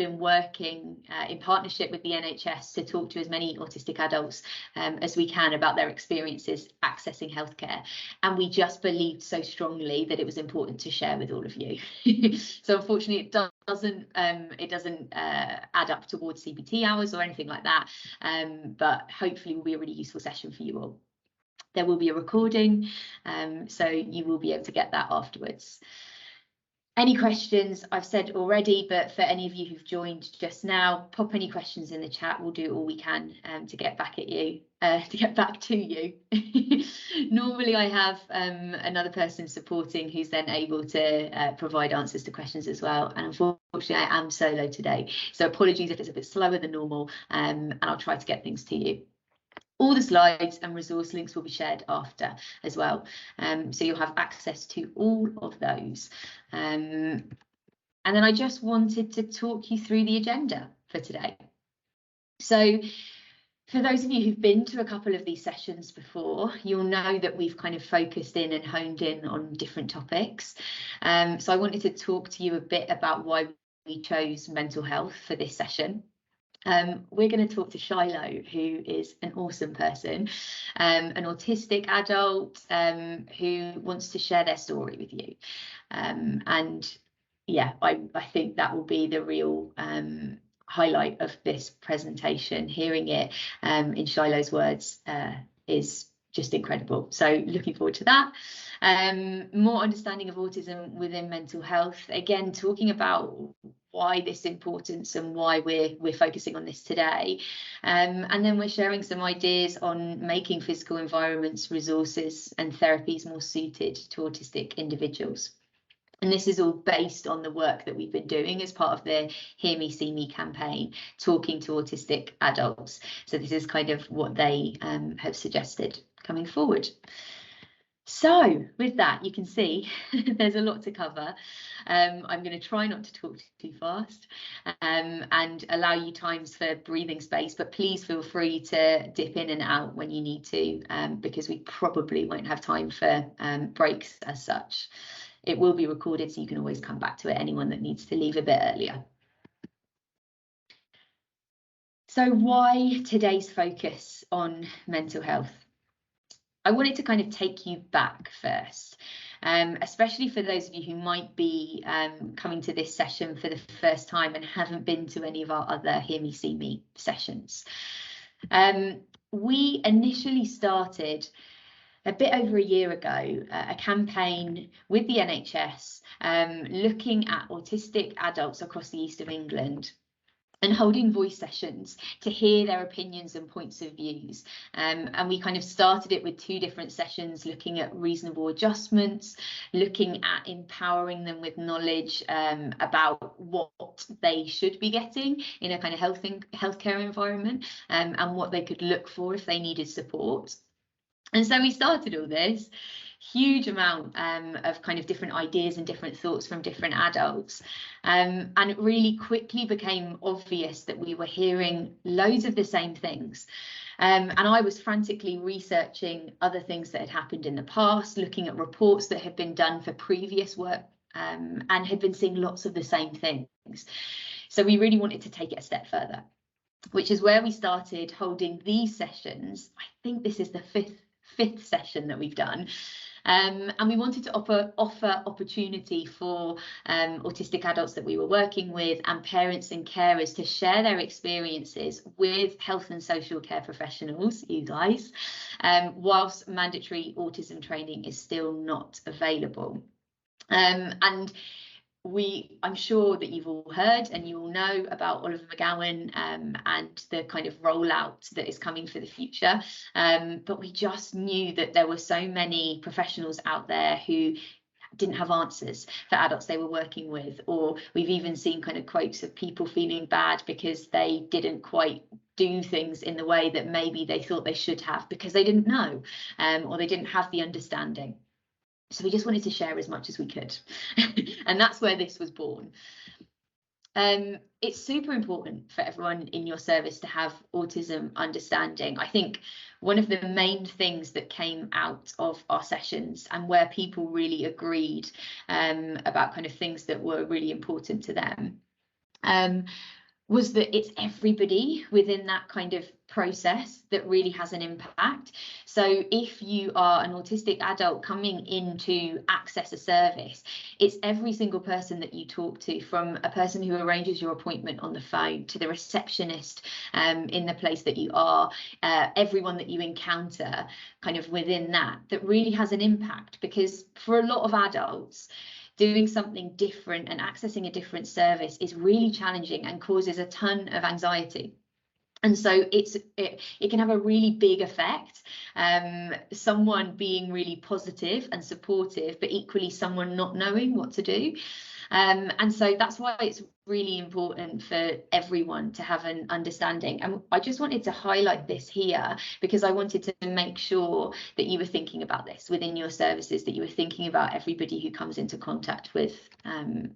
been working in partnership with the NHS to talk to as many autistic adults as we can about their experiences accessing healthcare, and we just believed so strongly that it was important to share with all of you. So unfortunately it doesn't add up towards CBT hours or anything like that, but hopefully will be a really useful session for you all. There will be a recording, so you will be able to get that afterwards. Any questions I've said already, but for any of you who've joined just now, pop any questions in the chat. We'll do all we can to get back at you, to you. Normally I have another person supporting who's then able to provide answers to questions as well. And unfortunately I am solo today, so apologies if it's a bit slower than normal, and I'll try to get things to you. All the slides and resource links will be shared after as well, so you'll have access to all of those. And then I just wanted to talk you through the agenda for today. So for those of you who've been to a couple of these sessions before, you'll know that we've kind of focused in and honed in on different topics. So I wanted to talk to you a bit about why we chose mental health for this session. We're going to talk to Shiloh, who is an awesome person, an autistic adult who wants to share their story with you. And yeah, I think that will be the real highlight of this presentation. Hearing it in Shiloh's words is just incredible. So looking forward to that. More understanding of autism within mental health. Again, talking about why this importance and why we're focusing on this today. And then we're sharing some ideas on making physical environments, resources and therapies more suited to autistic individuals. And this is all based on the work that we've been doing as part of the Hear Me, See Me campaign, talking to autistic adults. So this is kind of what they have suggested coming forward. So with that, you can see there's a lot to cover. I'm going to try not to talk too fast and allow you times for breathing space, but please feel free to dip in and out when you need to, because we probably won't have time for breaks as such. It will be recorded, so you can always come back to it, anyone that needs to leave a bit earlier. So why today's focus on mental health? I wanted to kind of take you back first, especially for those of you who might be coming to this session for the first time and haven't been to any of our other Hear Me, See Me sessions. We initially started a bit over a year ago, a campaign with the NHS looking at autistic adults across the east of England and holding voice sessions to hear their opinions and points of views. And we kind of started it with 2 different sessions, looking at reasonable adjustments, looking at empowering them with knowledge about what they should be getting in a kind of healthcare environment, and what they could look for if they needed support. And so we started all this huge amount of kind of different ideas and different thoughts from different adults. And it really quickly became obvious that we were hearing loads of the same things. And I was frantically researching other things that had happened in the past, looking at reports that had been done for previous work, and had been seeing lots of the same things. So we really wanted to take it a step further, which is where we started holding these sessions. I think this is the fifth session that we've done. And we wanted to offer opportunity for autistic adults that we were working with and parents and carers to share their experiences with health and social care professionals, you guys, whilst mandatory autism training is still not available. And I'm sure that you've all heard and you all know about Oliver McGowan and the kind of rollout that is coming for the future. But we just knew that there were so many professionals out there who didn't have answers for adults they were working with, or we've even seen kind of quotes of people feeling bad because they didn't quite do things in the way that maybe they thought they should have because they didn't know, or they didn't have the understanding. So we just wanted to share as much as we could. And that's where this was born. It's super important for everyone in your service to have autism understanding. I think one of the main things that came out of our sessions and where people really agreed about kind of things that were really important to them was that it's everybody within that kind of process that really has an impact. So if you are an autistic adult coming in to access a service, it's every single person that you talk to, from a person who arranges your appointment on the phone to the receptionist in the place that you are, everyone that you encounter kind of within that really has an impact. Because for a lot of adults, doing something different and accessing a different service is really challenging and causes a ton of anxiety. And so it can have a really big effect. Someone being really positive and supportive, but equally someone not knowing what to do. And so that's why it's really important for everyone to have an understanding. And I just wanted to highlight this here because I wanted to make sure that you were thinking about this within your services, that you were thinking about everybody who comes into contact with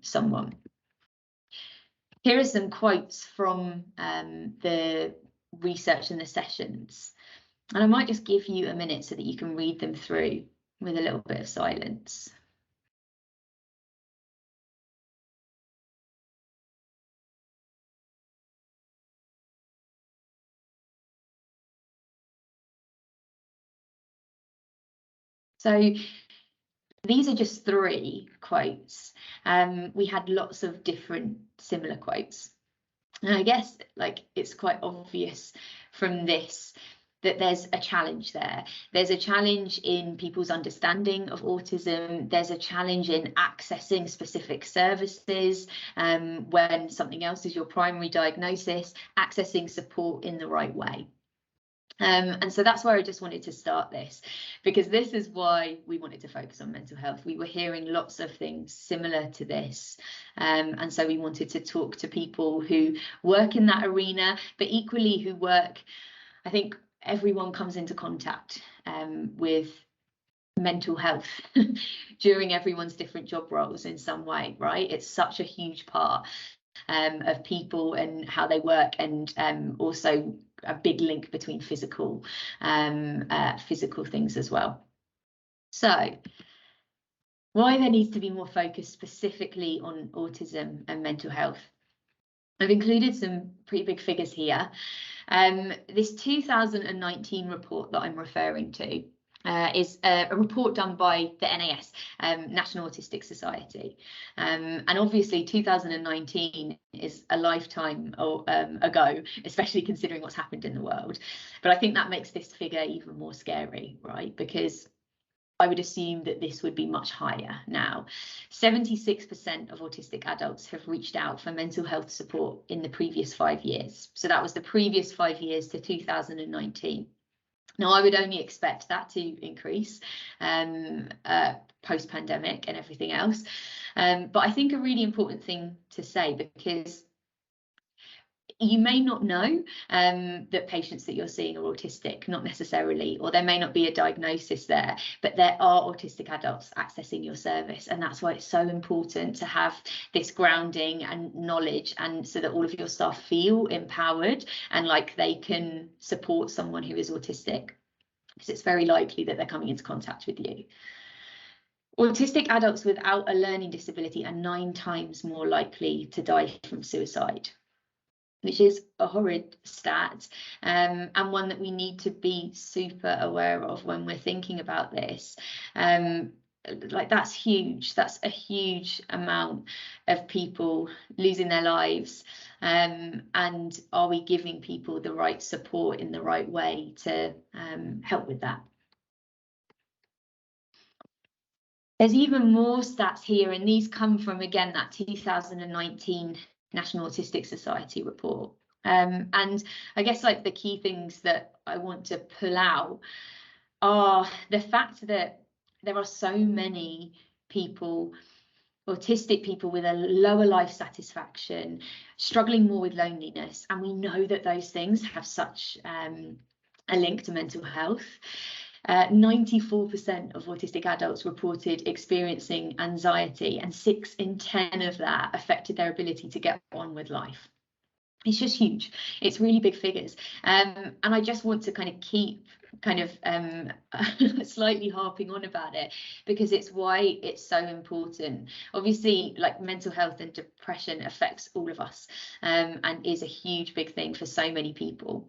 someone. Here are some quotes from the research and the sessions. And I might just give you a minute so that you can read them through with a little bit of silence. So these are just 3 quotes. We had lots of different similar quotes. And I guess it's quite obvious from this that there's a challenge there. There's a challenge in people's understanding of autism. There's a challenge in accessing specific services when something else is your primary diagnosis, accessing support in the right way. And so that's where I just wanted to start this, because this is why we wanted to focus on mental health. We were hearing lots of things similar to this. And so we wanted to talk to people who work in that arena, but equally who work, I think everyone comes into contact with mental health during everyone's different job roles in some way, right? It's such a huge part of people and how they work, and also a big link between physical things as well. So why there needs to be more focus specifically on autism and mental health. I've included some pretty big figures here. This 2019 report that I'm referring to is a report done by the NAS, National Autistic Society. And obviously 2019 is a lifetime ago, especially considering what's happened in the world. But I think that makes this figure even more scary, right? Because I would assume that this would be much higher now. 76% of autistic adults have reached out for mental health support in the previous 5 years. So that was the previous 5 years to 2019. Now, I would only expect that to increase post-pandemic and everything else. But I think a really important thing to say, because you may not know that patients that you're seeing are autistic, not necessarily, or there may not be a diagnosis there, but there are autistic adults accessing your service. And that's why it's so important to have this grounding and knowledge, and so that all of your staff feel empowered and like they can support someone who is autistic, because it's very likely that they're coming into contact with you. Autistic adults without a learning disability are 9 times more likely to die from suicide, which is a horrid stat, and one that we need to be super aware of when we're thinking about this. That's huge. That's a huge amount of people losing their lives. And are we giving people the right support in the right way to help with that? There's even more stats here, and these come from, again, that 2019 National Autistic Society report. And I guess the key things that I want to pull out are the fact that there are so many people, autistic people, with a lower life satisfaction, struggling more with loneliness. And we know that those things have such a link to mental health. 94% of autistic adults reported experiencing anxiety, and 6 in 10 of that affected their ability to get on with life. It's just huge. It's really big figures. And I just want to kind of keep slightly harping on about it, because it's why it's so important. Obviously, like, mental health and depression affects all of us, and is a huge big thing for so many people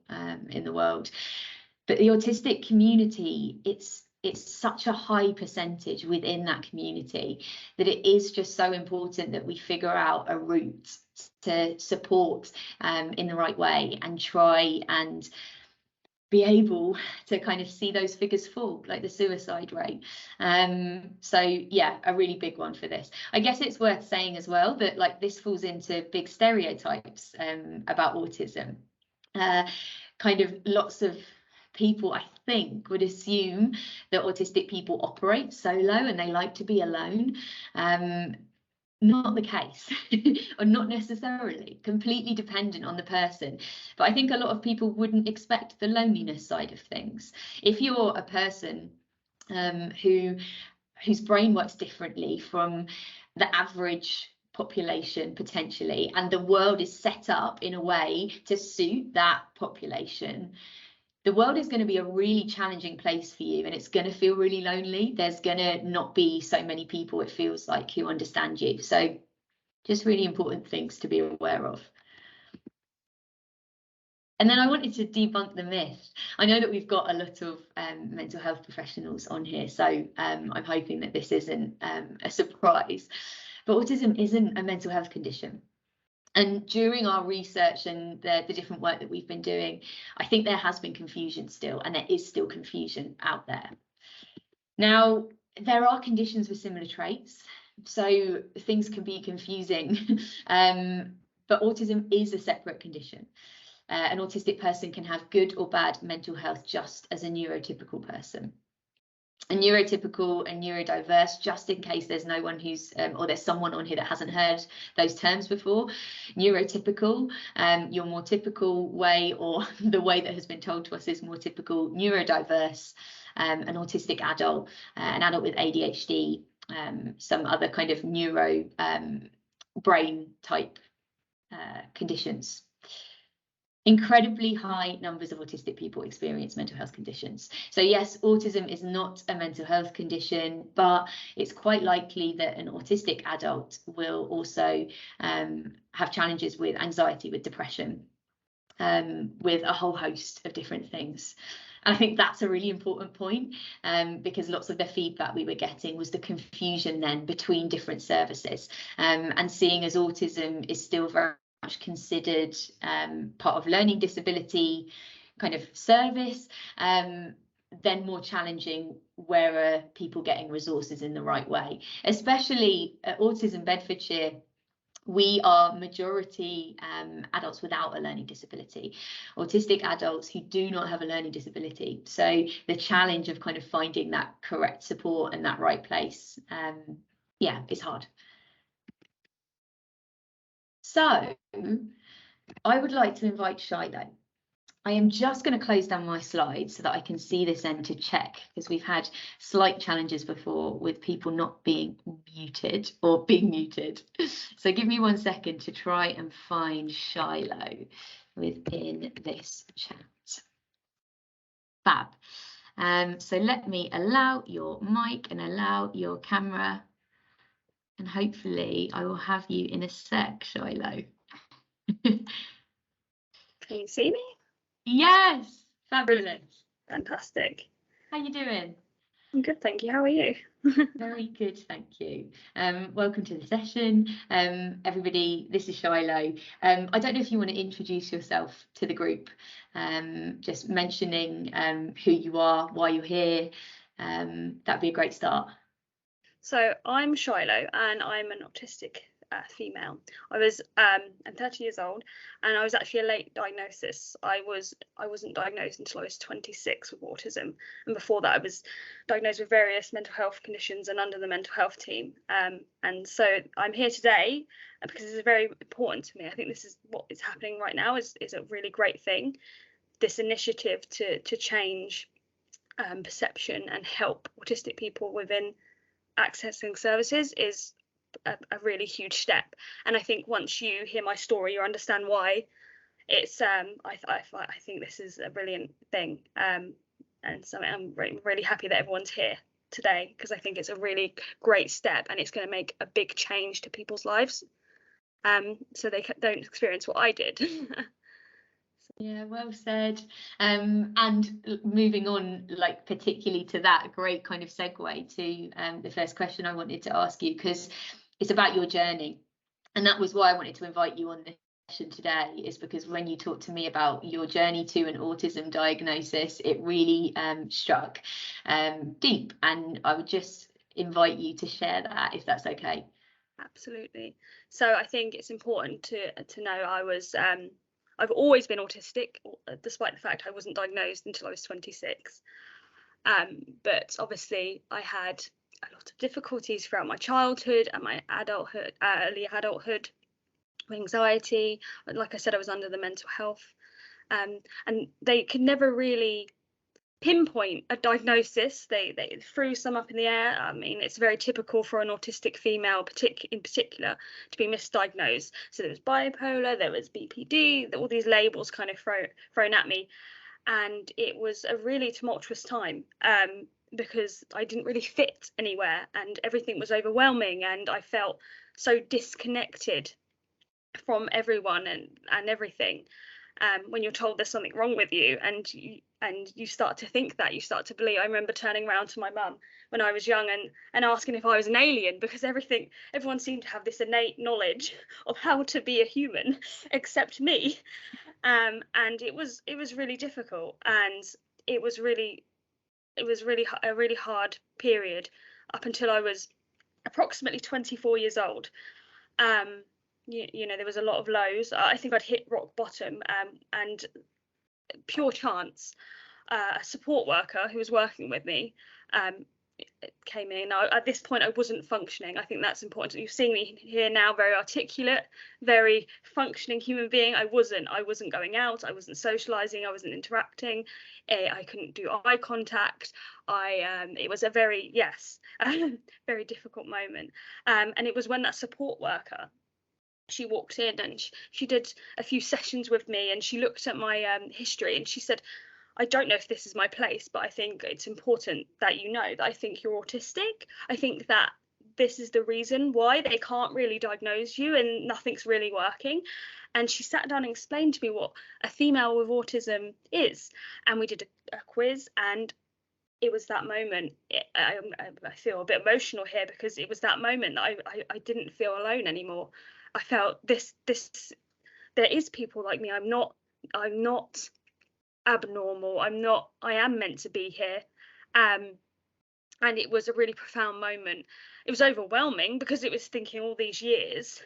in the world. But the autistic community, it's such a high percentage within that community that it is just so important that we figure out a route to support in the right way, and try and be able to kind of see those figures fall, like the suicide rate. So yeah, a really big one for this. I guess it's worth saying as well that, like, this falls into big stereotypes about autism. Kind of lots of people, I think, would assume that autistic people operate solo and they like to be alone. Not the case, or not necessarily, completely dependent on the person. But I think a lot of people wouldn't expect the loneliness side of things. If you're a person whose brain works differently from the average population potentially, and the world is set up in a way to suit that population, the world is going to be a really challenging place for you, and it's going to feel really lonely. There's going to not be so many people, it feels like, who understand you. So just really important things to be aware of. And then I wanted to debunk the myth. I know that we've got a lot of mental health professionals on here, so I'm hoping that this isn't a surprise. But autism isn't a mental health condition. And during our research and the different work that we've been doing, I think there has been confusion still, and there is still confusion out there. Now, there are conditions with similar traits, so things can be confusing, but autism is a separate condition. An autistic person can have good or bad mental health just as a neurotypical person. A neurotypical and neurodiverse, just in case there's no one who's or there's someone on here that hasn't heard those terms before. Neurotypical, your more typical way, or the way that has been told to us is more typical. Neurodiverse, an autistic adult, an adult with ADHD, some other kind of neuro brain type conditions. Incredibly high numbers of autistic people experience mental health conditions. So yes, autism is not a mental health condition, but it's quite likely that an autistic adult will also have challenges with anxiety, with depression, with a whole host of different things. And I think that's a really important point, because lots of the feedback we were getting was the confusion then between different services, and seeing as autism is still very much considered part of learning disability kind of service, then more challenging, where are people getting resources in the right way. Especially at Autism Bedfordshire, we are majority adults without a learning disability, autistic adults who do not have a learning disability. So the challenge of kind of finding that correct support and that right place, yeah, is hard. So I would like to invite Shiloh. I am just going to close down my slides so that I can see this end to check, because we've had slight challenges before with people not being muted or being muted. So give me 1 second to try and find Shiloh within this chat. Fab. So let me allow your mic and allow your camera, and hopefully I will have you in a sec, Shiloh. Can you see me? Yes, fabulous. Fantastic. How you doing? I'm good, thank you. How are you? Very good, thank you. Welcome to the session. Everybody, this is Shiloh. I don't know if you want to introduce yourself to the group, just mentioning who you are, why you're here. That'd be a great start. So I'm Shiloh, and I'm an autistic female. I'm 30 years old, and I was actually a late diagnosis. I wasn't diagnosed until I was 26 with autism, and before that I was diagnosed with various mental health conditions and under the mental health team. And so I'm here today because this is very important to me. I think this is what is happening right now is a really great thing. This initiative to change perception and help autistic people within accessing services is a really huge step. And I think once you hear my story, you understand why it's I think this is a brilliant thing, and so I'm really happy that everyone's here today, because I think it's a really great step, and it's going to make a big change to people's lives, so they don't experience what I did. Yeah, well said. And moving on, like particularly to that, great kind of segue to the first question I wanted to ask you, because it's about your journey. And that was why I wanted to invite you on this session today, is because when you talked to me about your journey to an autism diagnosis, it really struck deep. And I would just invite you to share that, if that's okay. Absolutely. So I think it's important to know I've always been autistic, despite the fact I wasn't diagnosed until I was 26. But obviously I had a lot of difficulties throughout my childhood and my adulthood, early adulthood, anxiety. Like I said, I was under the mental health, and they could never really pinpoint a diagnosis. They threw some up in the air. I mean, it's very typical for an autistic female in particular to be misdiagnosed. So there was bipolar, there was BPD, all these labels kind of thrown at me, and it was a really tumultuous time, because I didn't really fit anywhere, and everything was overwhelming, and I felt so disconnected from everyone and everything. When you're told there's something wrong with you, and you start to think that, you start to believe. I remember turning around to my mum when I was young and asking if I was an alien, because everyone seemed to have this innate knowledge of how to be a human except me. And it was really difficult, and it was really a really hard period up until I was approximately 24 years old. You know, there was a lot of lows. I think I'd hit rock bottom, and pure chance, a support worker who was working with me came in. At this point I wasn't functioning. I think that's important. You're seeing me here now, very articulate, very functioning human being. I wasn't going out, I wasn't socializing, I wasn't interacting, I couldn't do eye contact. It was a very very difficult moment, and it was when that support worker, she walked in and she did a few sessions with me, and she looked at my history, and she said, I don't know if this is my place, but I think it's important that you know that I think you're autistic. I think that this is the reason why they can't really diagnose you and nothing's really working. And she sat down and explained to me what a female with autism is. And we did a quiz, and it was that moment. I feel a bit emotional here, because it was that moment that I didn't feel alone anymore. I felt this there is people like me. I'm not abnormal. I am meant to be here. And it was a really profound moment. It was overwhelming because it was thinking all these years.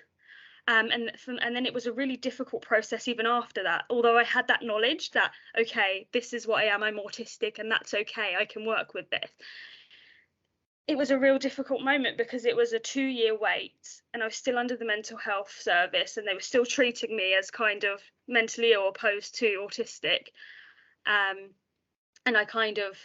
And then it was a really difficult process even after that. Although I had that knowledge that, okay, this is what I am, I'm autistic, and that's okay, I can work with this. It was a real difficult moment because it was a 2-year wait, and I was still under the mental health service, and they were still treating me as kind of mentally ill opposed to autistic. And I kind of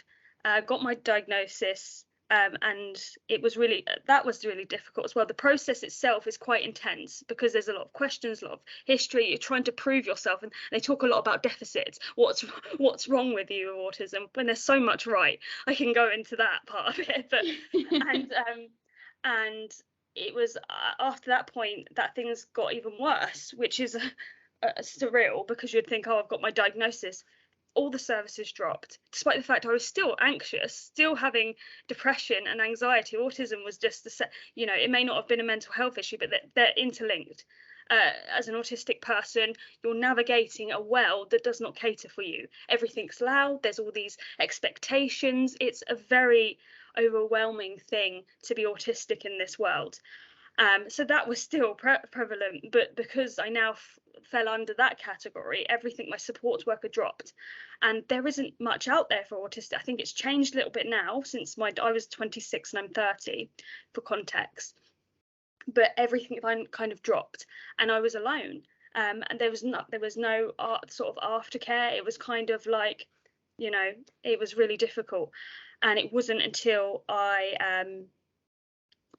got my diagnosis, and that was really difficult as well. The process itself is quite intense because there's a lot of questions, a lot of history. You're trying to prove yourself, and they talk a lot about deficits. What's wrong with you with autism? When there's so much right. I can go into that part of it, but and it was after that point that things got even worse, which is surreal, because you'd think, oh, I've got my diagnosis. All the services dropped, despite the fact I was still anxious, still having depression and anxiety. Autism was just it may not have been a mental health issue, but they're interlinked. As an autistic person, you're navigating a world that does not cater for you. Everything's loud. There's all these expectations. It's a very overwhelming thing to be autistic in this world. So that was still prevalent, but because I now fell under that category, everything, my support worker dropped, and there isn't much out there for autistic. I think it's changed a little bit now since I was 26 and I'm 30, for context, but everything kind of dropped, and I was alone, and there was no sort of aftercare. It was kind of like, it was really difficult, and it wasn't until I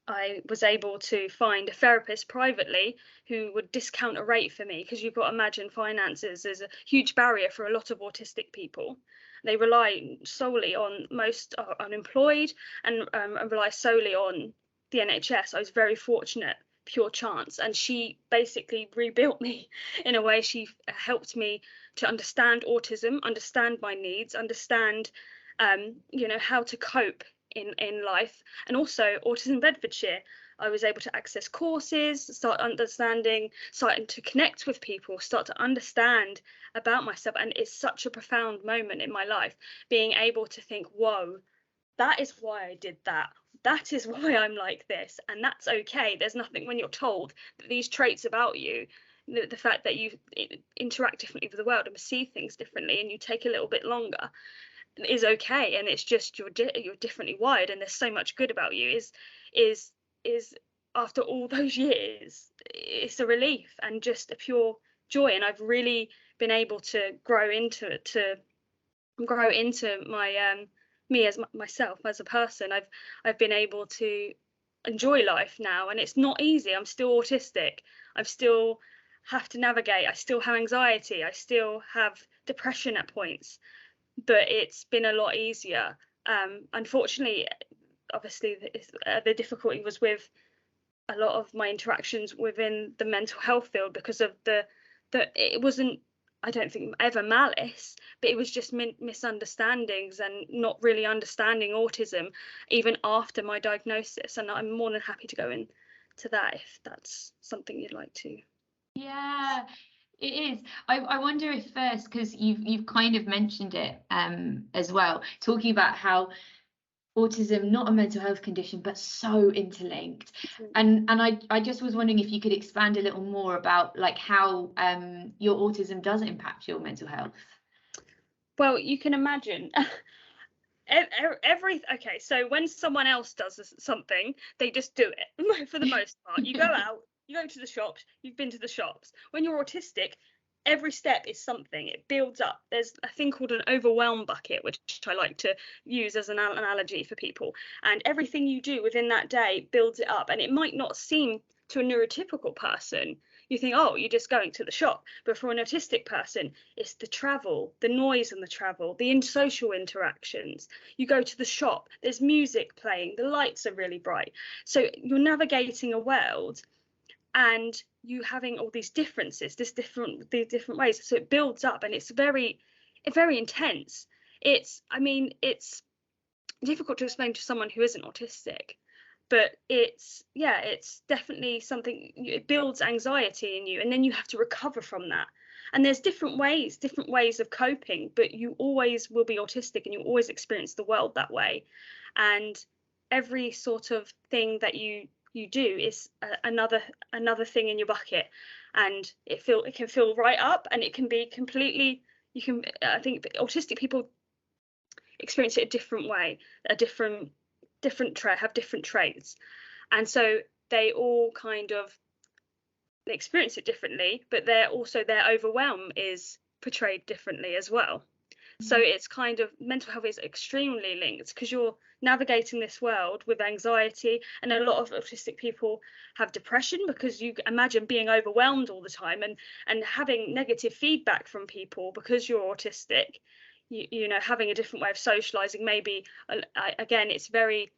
I was able to find a therapist privately who would discount a rate for me, because you've got to imagine finances is a huge barrier for a lot of autistic people. They rely solely on, most are unemployed, and rely solely on the NHS. I was very fortunate, pure chance, and she basically rebuilt me in a way. She helped me to understand autism, understand my needs, understand how to cope in life, and also Autism Bedfordshire. I was able to access courses, starting to connect with people, start to understand about myself. And it's such a profound moment in my life, being able to think, whoa, that is why I did that. That is why I'm like this. And that's okay. There's nothing, when you're told that these traits about you, the fact that you interact differently with the world and see things differently, and you take a little bit longer, is okay, and it's just you're differently wired, and there's so much good about you, is after all those years, it's a relief and just a pure joy. And I've really been able to grow into my me as myself as a person. I've been able to enjoy life now, and it's not easy. I'm still autistic. I still have to navigate. I still have anxiety. I still have depression at points, but it's been a lot easier. Unfortunately, obviously, the difficulty was with a lot of my interactions within the mental health field, because of it wasn't, I don't think, ever malice, but it was just misunderstandings and not really understanding autism even after my diagnosis. And I'm more than happy to go into that if that's something you'd like to. Yeah, it is. I wonder if first, because you've kind of mentioned it as well, talking about how autism, not a mental health condition, but so interlinked. And I just was wondering if you could expand a little more about like how your autism does impact your mental health. Well, you can imagine. Okay, so when someone else does something, they just do it for the most part. You go out, you go to the shops, you've been to the shops. When you're autistic, every step is something. It builds up. There's a thing called an overwhelm bucket, which I like to use as an analogy for people. And everything you do within that day builds it up. And it might not seem to a neurotypical person, you think, oh, you're just going to the shop. But for an autistic person, it's the travel, the noise and the travel, the social interactions. You go to the shop, there's music playing, the lights are really bright. So you're navigating a world, and you having all these differences, these different ways. So it builds up, and it's very intense. It's difficult to explain to someone who isn't autistic, but it's definitely something. It builds anxiety in you, and then you have to recover from that. And there's different ways of coping, but you always will be autistic, and you always experience the world that way. And every sort of thing that you do is another thing in your bucket, and it can feel right up, and it can be completely. I think autistic people experience it a different way, have different traits, and so they all kind of experience it differently, but their overwhelm is portrayed differently as well. So it's kind of, mental health is extremely linked, because you're navigating this world with anxiety, and a lot of autistic people have depression, because you imagine being overwhelmed all the time and having negative feedback from people because you're autistic. You know, having a different way of socializing, maybe again, it's very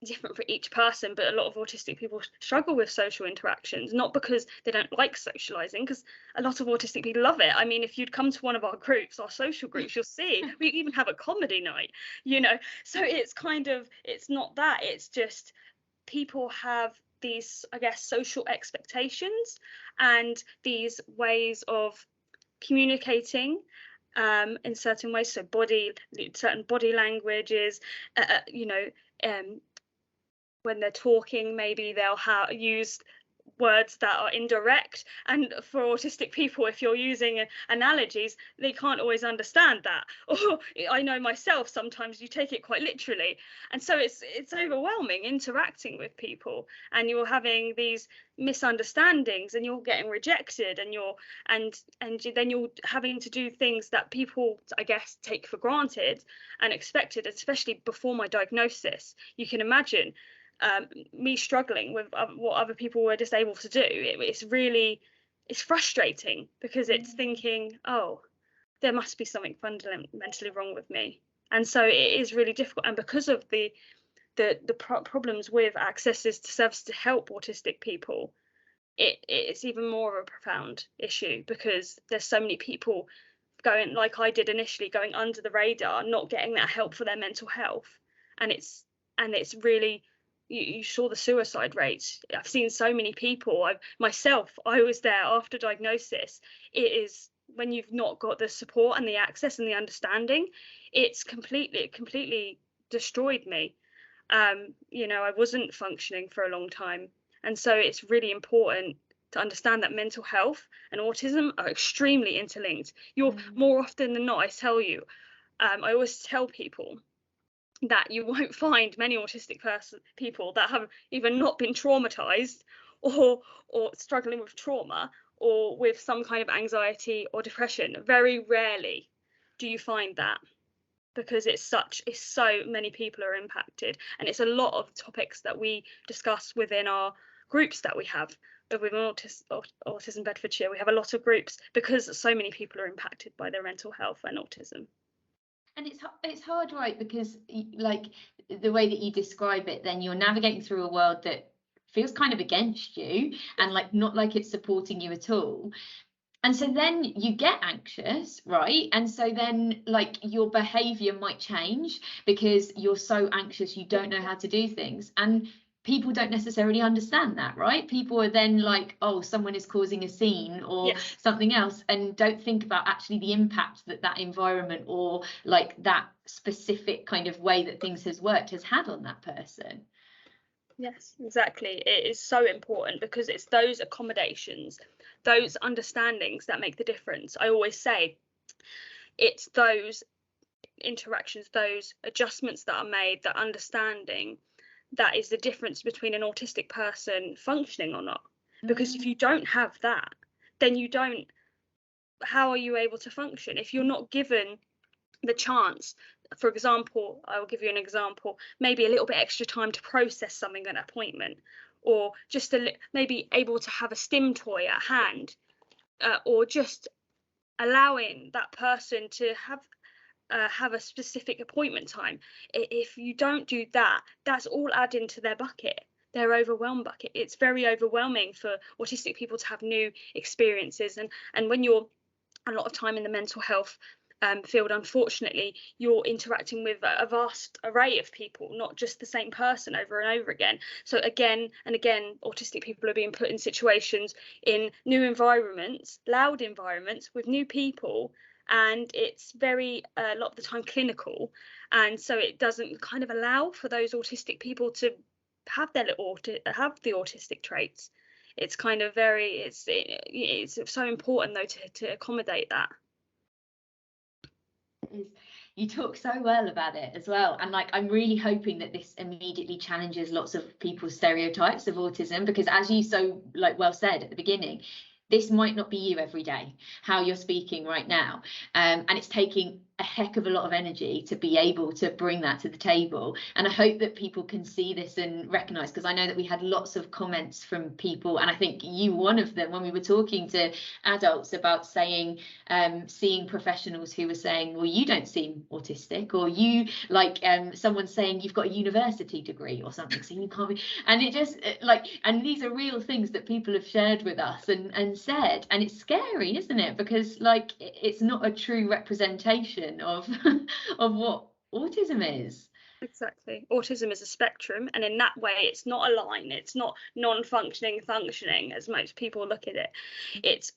different for each person, but a lot of autistic people struggle with social interactions, not because they don't like socializing, because a lot of autistic people love it. I mean, if you'd come to one of our groups, our social groups, you'll see we even have a comedy night, you know. So it's kind of, it's not that, it's just people have these, I guess, social expectations and these ways of communicating in certain ways. So certain body languages, when they're talking, maybe they'll use words that are indirect, and for autistic people, if you're using analogies, they can't always understand that. Or I know myself, sometimes you take it quite literally, and so it's overwhelming interacting with people, and you're having these misunderstandings, and you're getting rejected, and then you're having to do things that people, I guess, take for granted and expected, especially before my diagnosis. You can imagine me struggling with what other people were just able to do. It's frustrating, because it's thinking, oh, there must be something fundamentally wrong with me. And so it is really difficult. And because of the problems with access to services to help autistic people, it's even more of a profound issue, because there's so many people going, like I did initially, going under the radar, not getting that help for their mental health. And it's really, you saw the suicide rates. I've seen so many people. I was there after diagnosis. It is, when you've not got the support and the access and the understanding, it's completely destroyed me. I wasn't functioning for a long time. And so it's really important to understand that mental health and autism are extremely interlinked. You're more often than not, I always tell people that you won't find many autistic people that have either not been traumatized or struggling with trauma or with some kind of anxiety or depression. Very rarely do you find that, because it's so many people are impacted, and it's a lot of topics that we discuss within our groups that we have. But within Autism Bedfordshire, we have a lot of groups because so many people are impacted by their mental health and autism. And it's hard, right? Because like the way that you describe it, then you're navigating through a world that feels kind of against you, and like not like it's supporting you at all. And so then you get anxious, right? And so then like your behavior might change because you're so anxious, you don't know how to do things. And people don't necessarily understand that, right? People are then like, oh, someone is causing a scene or something else, and don't think about actually the impact that environment or like that specific kind of way that things has worked has had on that person. Yes, exactly. It is so important, because it's those accommodations, those understandings that make the difference. I always say it's those interactions, those adjustments that are made, that understanding, that is the difference between an autistic person functioning or not. Because if you don't have that, then how are you able to function? If you're not given the chance, for example, I will give you an example, maybe a little bit extra time to process something at an appointment, or just maybe able to have a stim toy at hand, or just allowing that person to have a specific appointment time. If you don't do that, that's all adding to their bucket, their overwhelmed bucket. It's very overwhelming for autistic people to have new experiences, and when you're a lot of time in the mental health field, unfortunately, you're interacting with a vast array of people, not just the same person over and over again. So again and again, autistic people are being put in situations, in new environments, loud environments with new people, and it's very a lot of the time clinical, and so it doesn't kind of allow for those autistic people to have the autistic traits. It's kind of it's so important though to accommodate that. You talk so well about it as well, and like I'm really hoping that this immediately challenges lots of people's stereotypes of autism, because as you so like well said at the beginning, this might not be you every day, how you're speaking right now, and it's taking a heck of a lot of energy to be able to bring that to the table. And I hope that people can see this and recognise, because I know that we had lots of comments from people, and I think you one of them, when we were talking to adults about saying seeing professionals who were saying, well, you don't seem autistic, or you like someone saying you've got a university degree or something, so you can't be. And it just like, and these are real things that people have shared with us and said, and it's scary, isn't it? Because like it's not a true representation of what autism is. Exactly. Autism is a spectrum, and in that way it's not a line, it's not non-functioning functioning as most people look at it.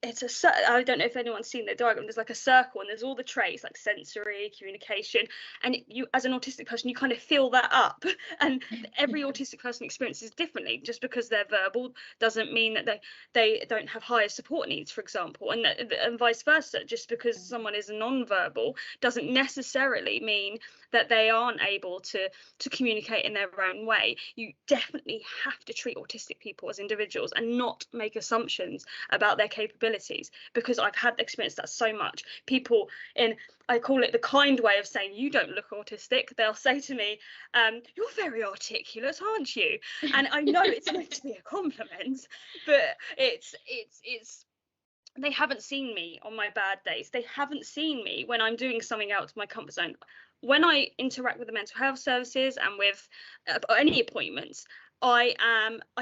I don't know if anyone's seen the diagram. There's like a circle, and there's all the traits like sensory, communication, and you as an autistic person you kind of fill that up, and every autistic person experiences differently. Just because they're verbal doesn't mean that they don't have higher support needs, for example, and vice versa. Just because someone is non-verbal doesn't necessarily mean that they aren't able to communicate in their own way. You definitely have to treat autistic people as individuals and not make assumptions about their capabilities abilities, because I've had experienced that so much. People in, I call it the kind way of saying, you don't look autistic. They'll say to me, you're very articulate, aren't you? And I know it's meant to be a compliment, but it's they haven't seen me on my bad days. They haven't seen me when I'm doing something out of my comfort zone. When I interact with the mental health services and with any appointments, I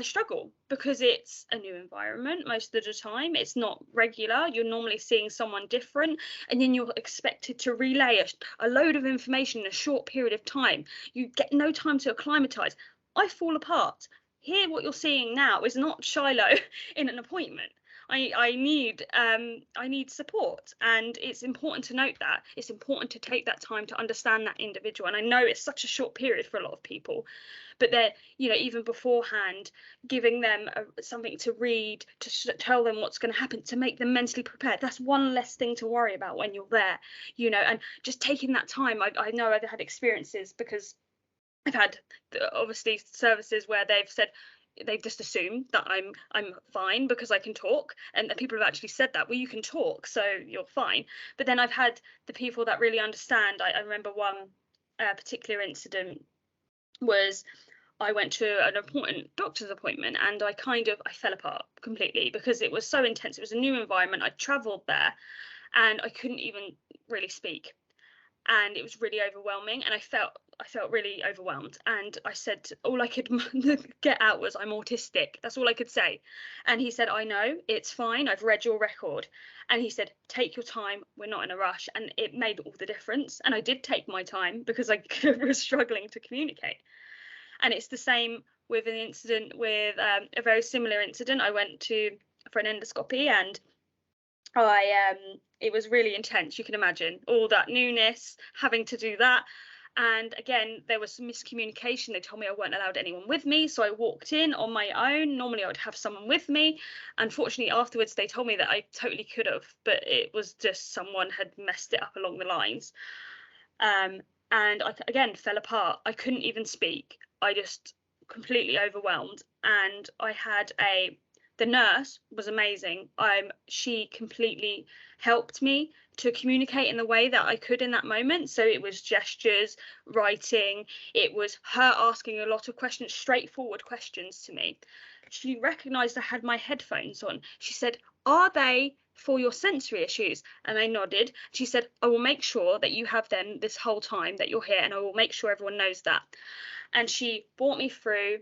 struggle, because it's a new environment most of the time. It's not regular. You're normally seeing someone different, and then you're expected to relay a load of information in a short period of time. You get no time to acclimatise. I fall apart. Here, what you're seeing now is not Shiloh in an appointment. I need support, and it's important to note that. It's important to take that time to understand that individual. And I know it's such a short period for a lot of people, but they're, even beforehand, giving them something to read, to tell them what's going to happen, to make them mentally prepared. That's one less thing to worry about when you're there, and just taking that time. I know I've had experiences, because I've had obviously services where they've just assumed that I'm fine because I can talk, and people have actually said that, well, you can talk, so you're fine. But then I've had the people that really understand. I remember one particular incident was, I went to an important doctor's appointment, and I fell apart completely, because it was so intense. It was a new environment. I travelled there, and I couldn't even really speak, and it was really overwhelming, and I felt really overwhelmed. And I said, all I could get out was, I'm autistic. That's all I could say. And he said, I know, it's fine, I've read your record. And he said, take your time, we're not in a rush. And it made all the difference. And I did take my time, because I was struggling to communicate. And it's the same with an incident with a very similar incident. I went for an endoscopy, and it was really intense. You can imagine all that newness, having to do that. And again, there was some miscommunication. They told me I weren't allowed anyone with me, so I walked in on my own. Normally I would have someone with me. Unfortunately, afterwards they told me that I totally could have, but it was just someone had messed it up along the lines. And I again fell apart. I couldn't even speak. I just completely overwhelmed. And I had the nurse was amazing. She completely helped me to communicate in the way that I could in that moment. So it was gestures, writing, it was her asking a lot of questions, straightforward questions to me. She recognised I had my headphones on. She said, are they for your sensory issues? And I nodded. She said, I will make sure that you have them this whole time that you're here, and I will make sure everyone knows that. And she brought me through.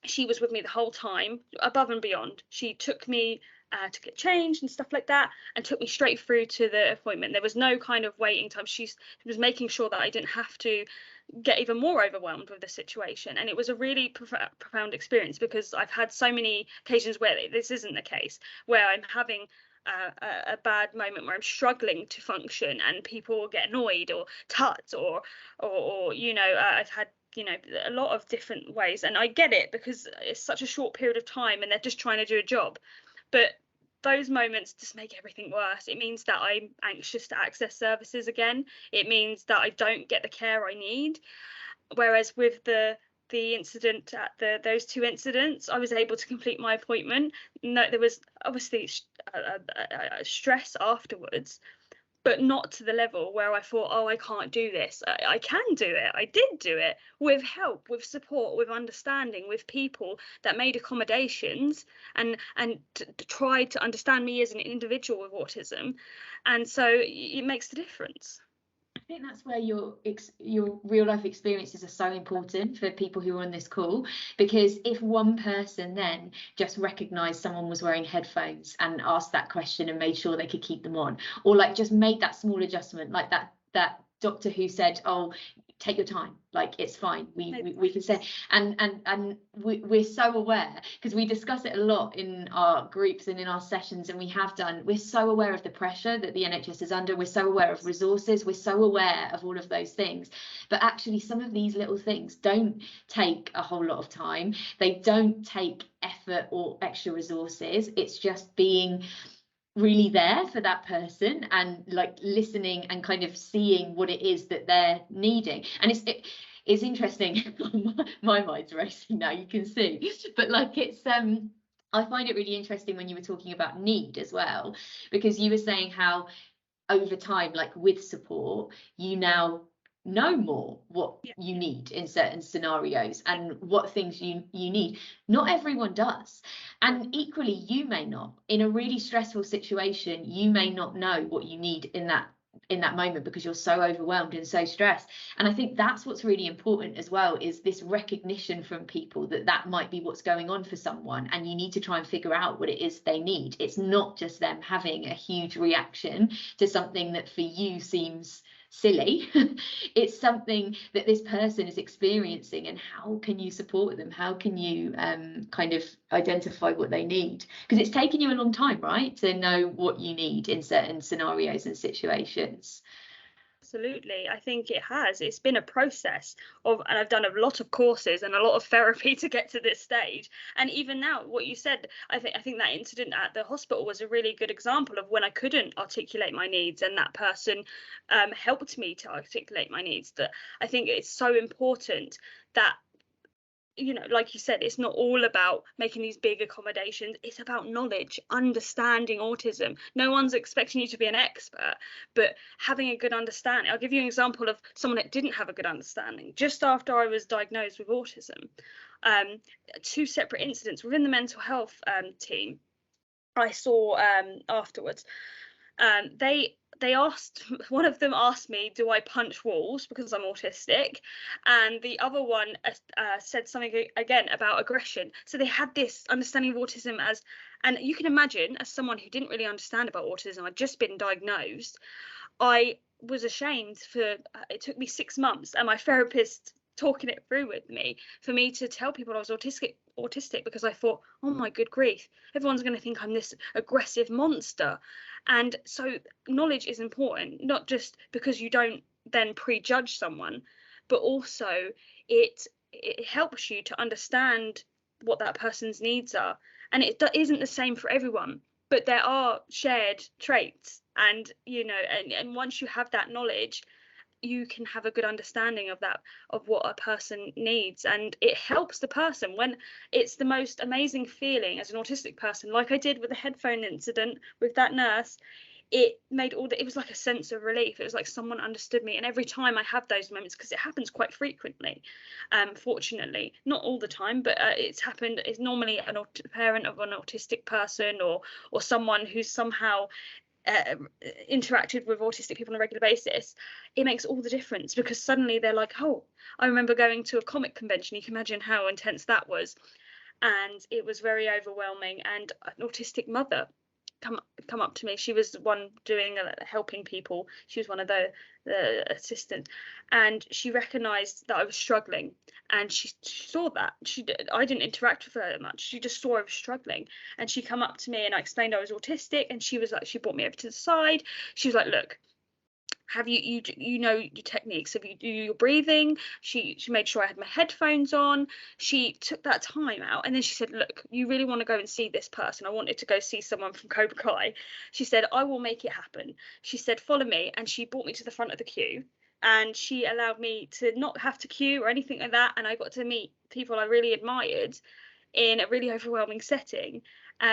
She was with me the whole time, above and beyond. She took me to get changed and stuff like that, and took me straight through to the appointment. There was no kind of waiting time. She was making sure that I didn't have to get even more overwhelmed with the situation. And it was a really profound experience, because I've had so many occasions where this isn't the case, where I'm having a bad moment where I'm struggling to function, and people will get annoyed or tut or I've had a lot of different ways, and I get it, because it's such a short period of time and they're just trying to do a job. But those moments just make everything worse. It means that I'm anxious to access services again. It means that I don't get the care I need. Whereas with the incident at those two incidents, I was able to complete my appointment. No, there was obviously a stress afterwards, but not to the level where I thought, oh, I can't do this. I can do it. I did do it with help, with support, with understanding, with people that made accommodations and tried to understand me as an individual with autism. And so it makes the difference. I think that's where your real life experiences are so important for people who are on this call, because if one person then just recognized someone was wearing headphones and asked that question and made sure they could keep them on, or like just made that small adjustment, like that doctor who said, oh, take your time, like it's fine, we can say, and we're so aware, because we discuss it a lot in our groups and in our sessions, and we're so aware of the pressure that the NHS is under, we're so aware of resources, we're so aware of all of those things, but actually some of these little things don't take a whole lot of time, they don't take effort or extra resources. It's just being really there for that person and like listening and kind of seeing what it is that they're needing. And it's interesting. My mind's racing now, you can see, but like it's I find it really interesting when you were talking about need as well, because you were saying how over time, like with support, you now know more what Yeah, you need in certain scenarios and what things you need. Not everyone does. no, And equally, you may not. In a really stressful situation, you may not know what you need in that moment because you're so overwhelmed and so stressed. And I think that's what's really important as well, is this recognition from people that that might be what's going on for someone, and you need to try and figure out what it is they need. It's not just them having a huge reaction to something that for you seems silly. It's something that this person is experiencing, and how can you support them? How can you kind of identify what they need? Because it's taken you a long time, right, to know what you need in certain scenarios and situations. absolutely. I think it has. It's been a process of, and I've done a lot of courses and a lot of therapy to get to this stage. And even now, what you said, I think that incident at the hospital was a really good example of when I couldn't articulate my needs, and that person helped me to articulate my needs. That I think it's so important that, you know, like you said, it's not all about making these big accommodations. It's about knowledge, understanding autism. No one's expecting you to be an expert, but having a good understanding. I'll give you an example of someone that didn't have a good understanding. Just after I was diagnosed with autism, two separate incidents within the mental health team I saw afterwards. They asked, one of them asked me, do I punch walls because I'm autistic, and the other one said something again about aggression. So they had this understanding of autism as, and you can imagine, as someone who didn't really understand about autism, I'd just been diagnosed, I was ashamed for, it took me 6 months and my therapist talking it through with me for me to tell people I was autistic, because I thought, oh my good grief, everyone's going to think I'm this aggressive monster. And so knowledge is important, not just because you don't then prejudge someone, but also it helps you to understand what that person's needs are. And it isn't the same for everyone, but there are shared traits, and you know, and once you have that knowledge, you can have a good understanding of that, of what a person needs, and it helps the person. When it's the most amazing feeling as an autistic person, like I did with the headphone incident with that nurse, it made all the, it was like a sense of relief. It was like someone understood me. And every time I have those moments, because it happens quite frequently, fortunately not all the time, but it's happened, it's normally a parent of an autistic person, or someone who's somehow interacted with autistic people on a regular basis. It makes all the difference, because suddenly they're like, oh, I remember going to a comic convention. You can imagine how intense that was, and it was very overwhelming. And an autistic mother come up to me. She was the one doing helping people. She was one of the assistants, and she recognized that I was struggling, and she saw that. I didn't interact with her much. She just saw I was struggling, and she come up to me and I explained I was autistic, and she was like, she brought me over to the side. She was like, look, have you know your techniques, have you do your breathing. She made sure I had my headphones on. She took that time out, and then she said, look, you really want to go and see this person? I wanted to go see someone from Cobra Kai. She said, I will make it happen. She said, follow me, and she brought me to the front of the queue, and she allowed me to not have to queue or anything like that, and I got to meet people I really admired in a really overwhelming setting,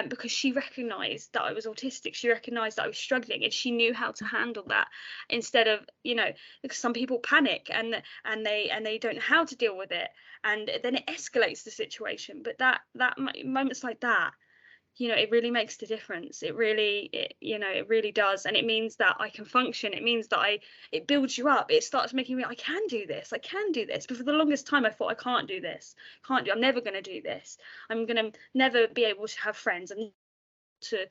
because she recognized that I was autistic. She recognized that I was struggling, and she knew how to handle that, instead of, you know, because some people panic and they don't know how to deal with it, and then it escalates the situation. But that moments like that, you know, it really makes the difference. It really, it really does. And it means that I can function. It means that it builds you up. It starts making me, I can do this. I can do this. But for the longest time, I thought, I can't do this. I'm never going to do this. I'm going to never be able to have friends and to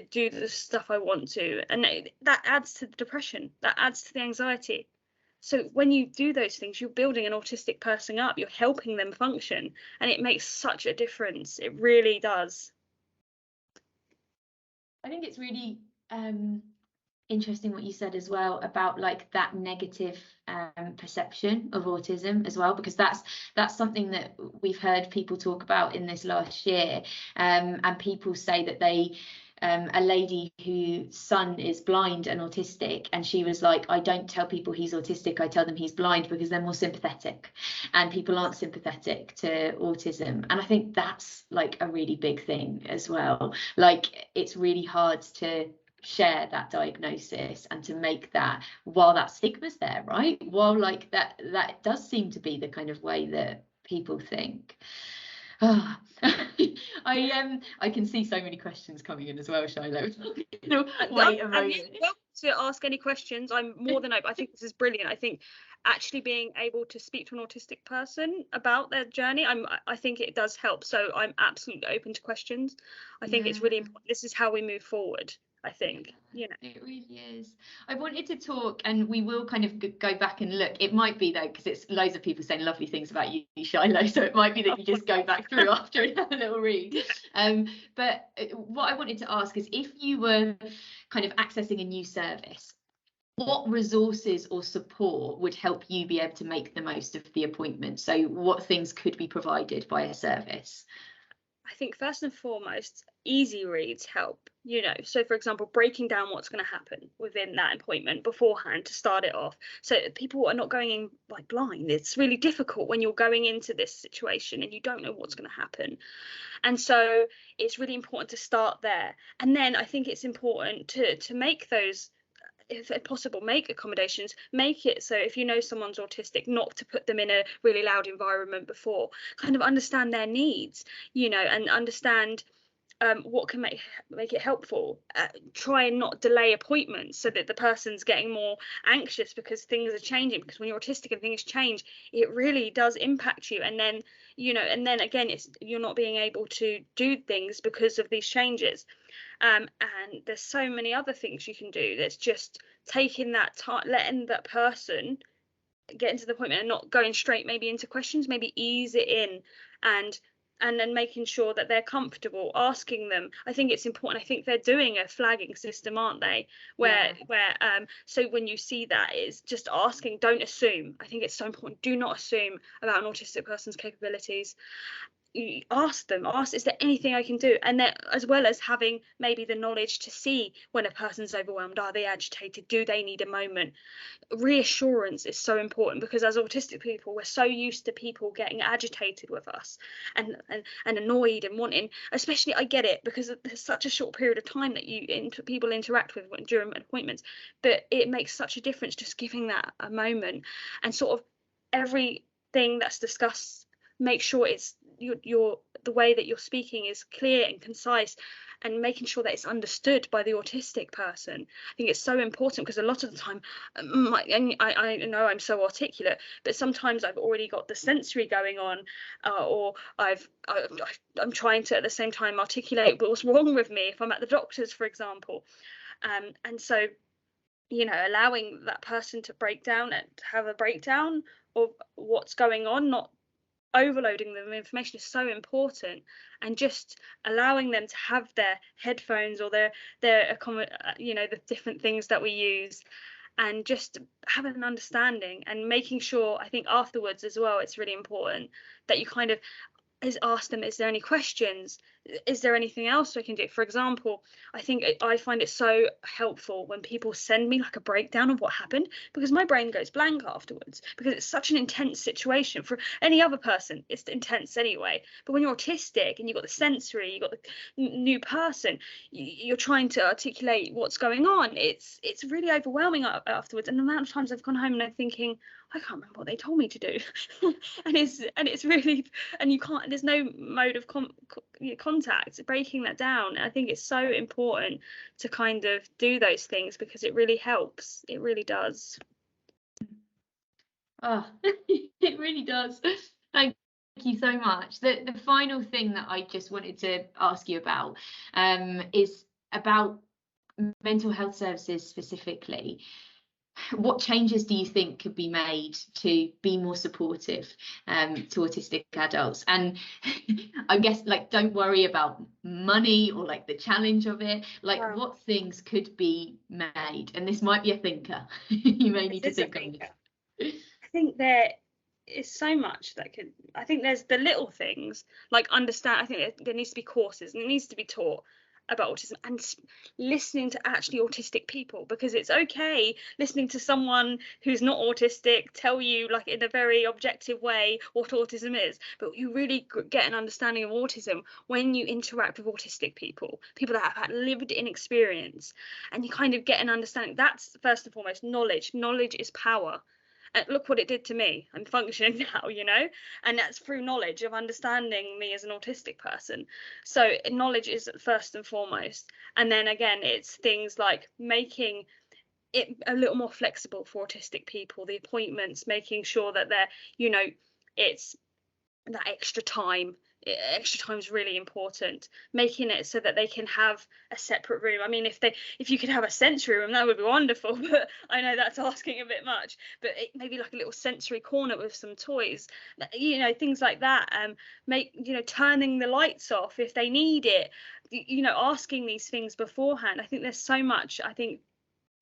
do the stuff I want to. And that adds to the depression. That adds to the anxiety. So when you do those things, you're building an autistic person up. You're helping them function. And it makes such a difference. It really does. I think it's really interesting what you said as well about like that negative perception of autism as well, because that's something that we've heard people talk about in this last year, and people say that they a lady whose son is blind and autistic, and she was like, I don't tell people he's autistic, I tell them he's blind because they're more sympathetic, and people aren't sympathetic to autism. And I think that's like a really big thing as well. Like, it's really hard to share that diagnosis and to make that, while that stigma's there, right, while like that does seem to be the kind of way that people think. Oh, I can see so many questions coming in as well, Shiloh. Wait a moment. To ask any questions, I'm more than open. I think this is brilliant. I think actually being able to speak to an autistic person about their journey, I think it does help. So I'm absolutely open to questions. I think it's really important. This is how we move forward, I think. It really is. I wanted to talk, and we will kind of go back and look. It might be though, because it's loads of people saying lovely things about you, Shiloh, so it might be that you just go back through after and have a little read. But what I wanted to ask is, if you were kind of accessing a new service, what resources or support would help you be able to make the most of the appointment? So what things could be provided by a service? I think first and foremost, easy reads help, so for example, breaking down what's going to happen within that appointment beforehand to start it off, so people are not going in like blind. It's really difficult when you're going into this situation and you don't know what's going to happen, and so it's really important to start there. And then I think it's important to make those, if possible, make accommodations, make it so if you know someone's autistic, not to put them in a really loud environment before, kind of understand their needs, and understand what can make it helpful. Try and not delay appointments so that the person's getting more anxious because things are changing, because when you're autistic and things change, it really does impact you. And then and then again, you're not being able to do things because of these changes. And there's so many other things you can do. That's just taking that time, letting that person get into the appointment and not going straight maybe into questions, maybe ease it in, and then making sure that they're comfortable asking them. I think it's important. I think they're doing a flagging system, aren't they, where so when you see that, is just asking, don't assume. I think it's so important. Do not assume about an autistic person's capabilities. You ask them, is there anything I can do? And then, as well as having maybe the knowledge to see when a person's overwhelmed, are they agitated, do they need a moment? Reassurance is so important, because as autistic people, we're so used to people getting agitated with us and annoyed and wanting, especially, I get it, because there's such a short period of time that people interact with during appointments, but it makes such a difference just giving that a moment, and sort of everything that's discussed, make sure it's the way that you're speaking is clear and concise, and making sure that it's understood by the autistic person. I think it's so important, because a lot of the time, and I know I'm so articulate, but sometimes I've already got the sensory going on, or I'm trying to at the same time articulate what's wrong with me if I'm at the doctor's, for example, and so allowing that person to break down and have a breakdown of what's going on, not overloading them with information, is so important, and just allowing them to have their headphones or their the different things that we use, and just having an understanding, and making sure, I think afterwards as well, it's really important that you kind of ask them, is there any questions, is there anything else I can do? For example, I find it so helpful when people send me like a breakdown of what happened, because my brain goes blank afterwards, because it's such an intense situation. For any other person, it's intense anyway, but when you're autistic and you've got the sensory, you've got the new person, you're trying to articulate what's going on, it's really overwhelming afterwards. And the amount of times I've gone home and I'm thinking, I can't remember what they told me to do. and it's really, and you can't, there's no mode of contact, breaking that down. I think it's so important to kind of do those things, because it really helps. It really does. Oh, it really does. Thank you so much. The final thing that I just wanted to ask you about is about mental health services specifically. What changes do you think could be made to be more supportive to autistic adults? And I guess, like, don't worry about money or like the challenge of it. Like, wow, what things could be made? And this might be a thinker. You may need to think on this. I think there is so much that could. I think there's the little things, like understand. I think there needs to be courses, and it needs to be taught about autism and listening to actually autistic people, because it's okay listening to someone who's not autistic tell you, like, in a very objective way what autism is, but you really get an understanding of autism when you interact with autistic people that have had lived in experience, and you kind of get an understanding. That's first and foremost knowledge. Knowledge is power. And look what it did to me. I'm functioning now, you know, and that's through knowledge of understanding me as an autistic person. So knowledge is first and foremost. And then again, it's things like making it a little more flexible for autistic people, the appointments, making sure that they're, you know, it's that extra time. Extra time is really important, making it so that they can have a separate room. I mean, if you could have a sensory room, that would be wonderful, but I know that's asking a bit much. But maybe like a little sensory corner with some toys, you know, things like that. Turning the lights off if they need it, you know, asking these things beforehand. I think there's so much. I think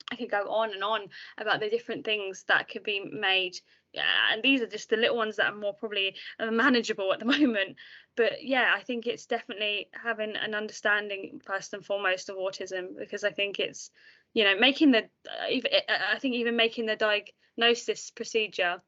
I could go on and on about the different things that could be made. Yeah, and these are just the little ones that are more probably manageable at the moment. But yeah, I think it's definitely having an understanding first and foremost of autism, because I think it's, you know, I think even making the diagnosis procedure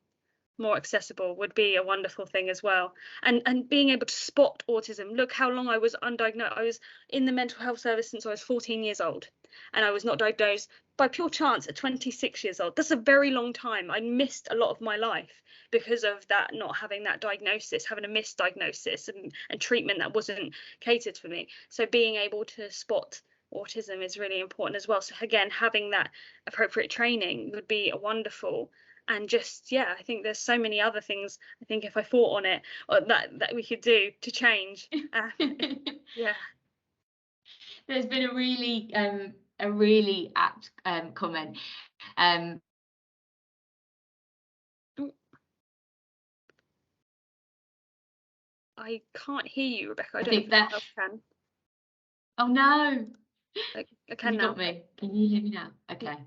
more accessible would be a wonderful thing as well. And being able to spot autism. Look how long I was undiagnosed. I was in the mental health service since I was 14 years old, and I was not diagnosed by pure chance at 26 years old. That's a very long time. I missed a lot of my life because of that, not having that diagnosis, having a misdiagnosis and treatment that wasn't catered for me. So being able to spot autism is really important as well. So again, having that appropriate training would be wonderful. And just, yeah, I think there's so many other things, I think, if I thought on it, or that we could do to change. Yeah. There's been a really apt comment. I can't hear you, Rebecca. I don't think know if that. anyone else can. Oh no. I can you now. Got me. Can you hear me now? Okay.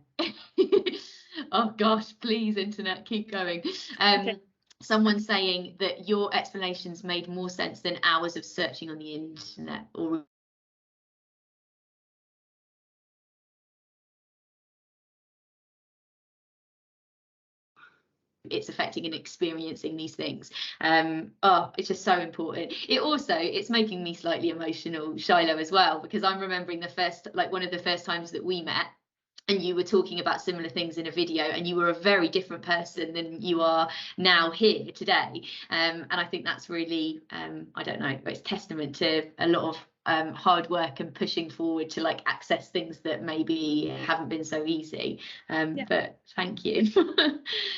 Oh gosh, please, internet, keep going. Okay. Someone saying that your explanations made more sense than hours of searching on the internet or it's affecting and experiencing these things. It's just so important. It's making me slightly emotional, Shiloh, as well, because I'm remembering one of the first times that we met, and you were talking about similar things in a video, and you were a very different person than you are now here today. And I think that's really, I don't know, it's testament to a lot of hard work and pushing forward to like access things that maybe haven't been so easy. But thank you.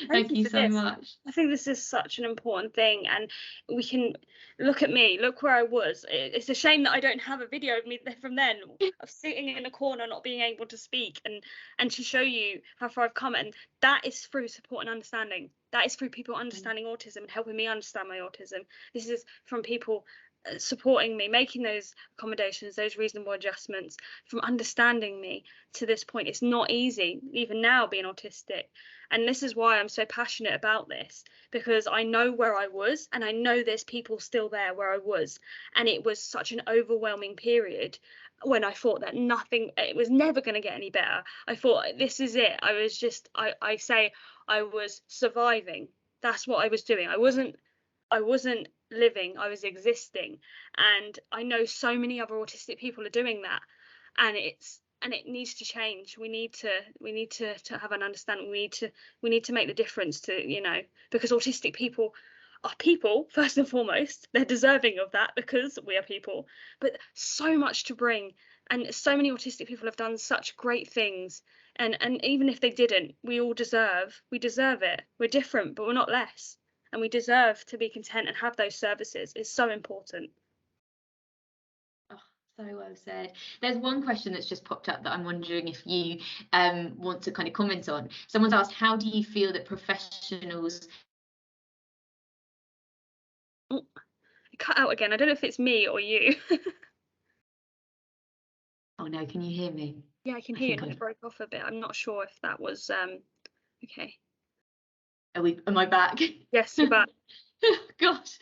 Thank you so much. I think this is such an important thing, and we can look at me, look where I was. It's a shame that I don't have a video of me from then, of sitting in a corner not being able to speak, and to show you how far I've come. And that is through support and understanding. That is through people understanding autism and helping me understand my autism. This is from people supporting me, making those accommodations, those reasonable adjustments, from understanding me to this point. It's not easy, even now, being autistic. And this is why I'm so passionate about this, because I know where I was, and I know there's people still there where I was. And it was such an overwhelming period when I thought that it was never going to get any better. I thought, this is it. I was just, I say I was surviving. That's what I was doing. I wasn't living, I was existing. And I know so many other autistic people are doing that, and it needs to change. We need to have an understanding. We need to make the difference to, you know, because autistic people are people first and foremost. They're deserving of that because we are people, but so much to bring, and so many autistic people have done such great things. And even if they didn't, we deserve it. We're different, but we're not less. And we deserve to be content and have those services. It's so important. Oh, so well said. There's one question that's just popped up that I'm wondering if you want to kind of comment on. Someone's asked, how do you feel that professionals... Oh, it cut out again. I don't know if it's me or you. Oh no, can you hear me? Yeah, I can hear you, and it broke off a bit. I'm not sure if that was okay. Am I back? Yes, you're back. Gosh.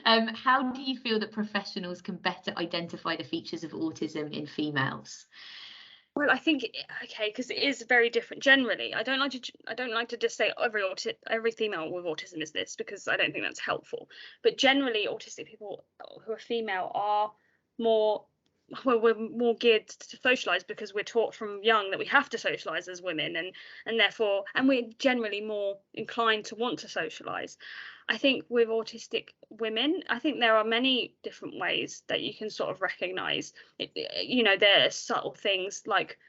How do you feel that professionals can better identify the features of autism in females? Well, I think okay, because it is very different. Generally, I don't like to just say every female with autism is this, because I don't think that's helpful. But generally, autistic people who are female are more, well, we're more geared to socialize, because we're taught from young that we have to socialize as women, and therefore, and we're generally more inclined to want to socialize. I think with autistic women, I think there are many different ways that you can sort of recognize it. You know, there are subtle things like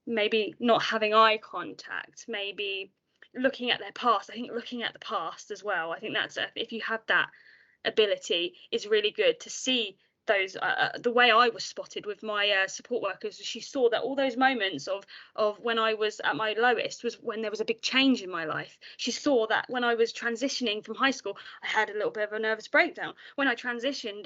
maybe not having eye contact, maybe looking at their past. I think looking at the past as well, I think that's if you have that ability, is really good to see those. The way I was spotted with my support workers, she saw that all those moments of when I was at my lowest was when there was a big change in my life. She saw that when I was transitioning from high school, I had a little bit of a nervous breakdown. When I transitioned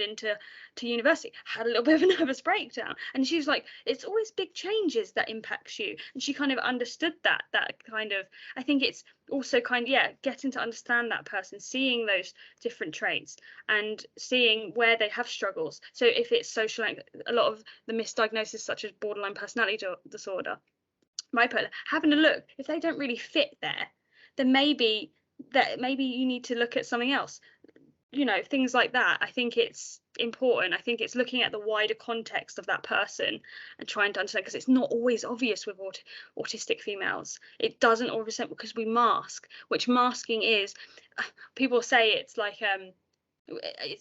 to university, I had a little bit of a nervous breakdown. And she was like, it's always big changes that impacts you. And she kind of understood that kind of, I think it's also kind of, yeah, getting to understand that person, seeing those different traits and seeing where they have struggles. So if it's social, a lot of the misdiagnoses such as borderline personality disorder, bipolar, having a look, if they don't really fit there, then maybe you need to look at something else. You know, things like that. I think it's important. I think it's looking at the wider context of that person and trying to understand, because it's not always obvious with autistic females. It doesn't always, because we mask, which masking is, people say it's like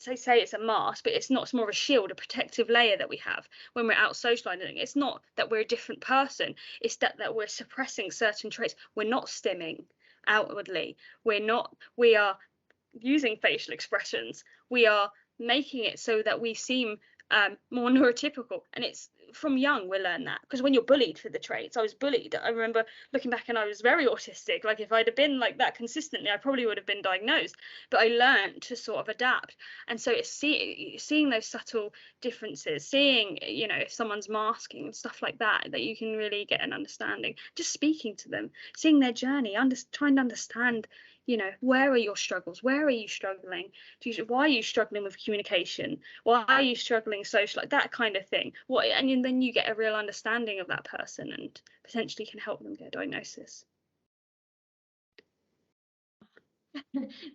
they say it's a mask, but it's not. It's more of a shield, a protective layer that we have when we're out socializing. It's not that we're a different person, it's that we're suppressing certain traits. We're not stimming outwardly, we are using facial expressions, we are making it so that we seem more neurotypical. And it's from young we learn that, because when you're bullied for the traits, I was bullied. I remember looking back and I was very autistic. Like if I'd have been like that consistently, I probably would have been diagnosed. But I learned to sort of adapt. And so it's seeing those subtle differences, seeing, you know, if someone's masking and stuff like that, that you can really get an understanding. Just speaking to them, seeing their journey, trying to understand, you know, where are your struggles? Where are you struggling? Why are you struggling with communication? Why are you struggling social? Like that kind of thing. And then you get a real understanding of that person and potentially can help them get a diagnosis.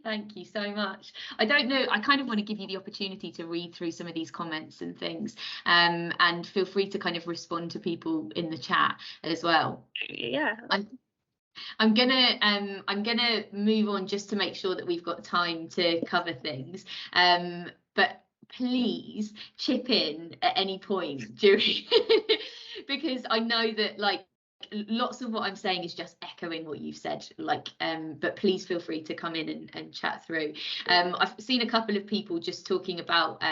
Thank you so much. I don't know, I kind of want to give you the opportunity to read through some of these comments and things, and feel free to kind of respond to people in the chat as well. Yeah. I'm gonna move on just to make sure that we've got time to cover things. But please chip in at any point during because I know that like lots of what I'm saying is just echoing what you've said, like but please feel free to come in and chat through. I've seen a couple of people just talking about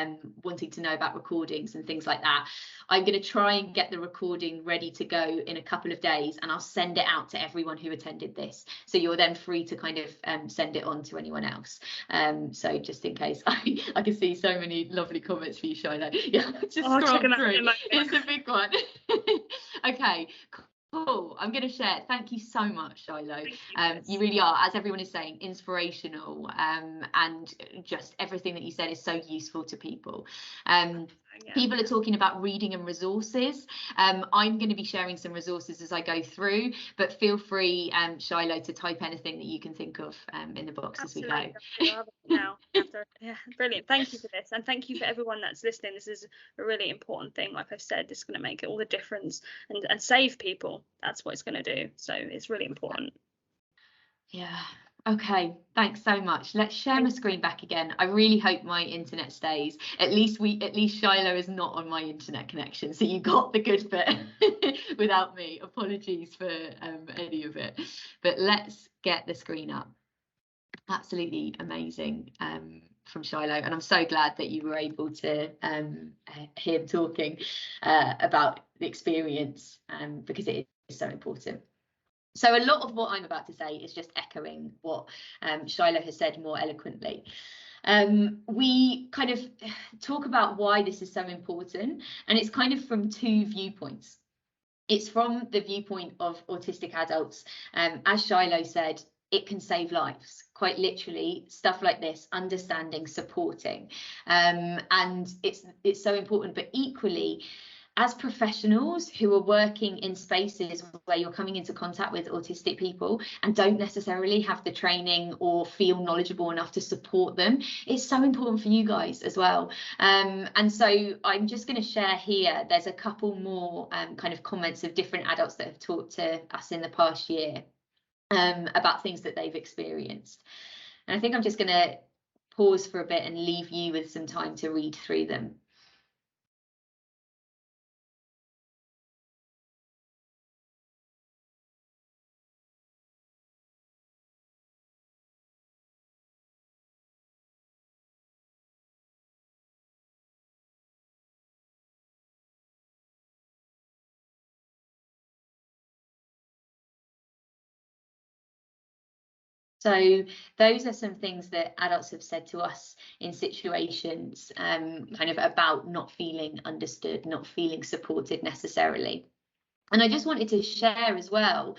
wanting to know about recordings and things like that. I'm going to try and get the recording ready to go in a couple of days, and I'll send it out to everyone who attended this, so you're then free to kind of send it on to anyone else. So just in case, I can see so many lovely comments for you, Shiloh. Yeah, just scroll through. It's a big one. Okay. Cool. I'm going to share. Thank you so much, Shiloh. You really are, as everyone is saying, inspirational, and just everything that you said is so useful to people. People are talking about reading and resources. I'm going to be sharing some resources as I go through, but feel free, Shiloh, to type anything that you can think of in the box as we go. Now, yeah, brilliant. Thank you for this, and thank you for everyone that's listening. This is a really important thing. Like I've said, it's going to make all the difference and save people. That's what it's going to do. So it's really important. Yeah. Okay, thanks so much. Let's share my screen back again. I really hope my internet stays. At least Shiloh is not on my internet connection, so you got the good bit without me. Apologies for any of it. But let's get the screen up. Absolutely amazing from Shiloh, and I'm so glad that you were able to hear him talking about the experience, because it is so important. So a lot of what I'm about to say is just echoing what Shiloh has said more eloquently. We kind of talk about why this is so important, and it's kind of from two viewpoints. It's from the viewpoint of autistic adults. As Shiloh said, it can save lives, quite literally. Stuff like this, understanding, supporting, and it's so important. But equally, as professionals who are working in spaces where you're coming into contact with autistic people and don't necessarily have the training or feel knowledgeable enough to support them, it's so important for you guys as well. And so I'm just going to share here, there's a couple more kind of comments of different adults that have talked to us in the past year about things that they've experienced. And I think I'm just going to pause for a bit and leave you with some time to read through them. So those are some things that adults have said to us in situations kind of about not feeling understood, not feeling supported necessarily. And I just wanted to share as well,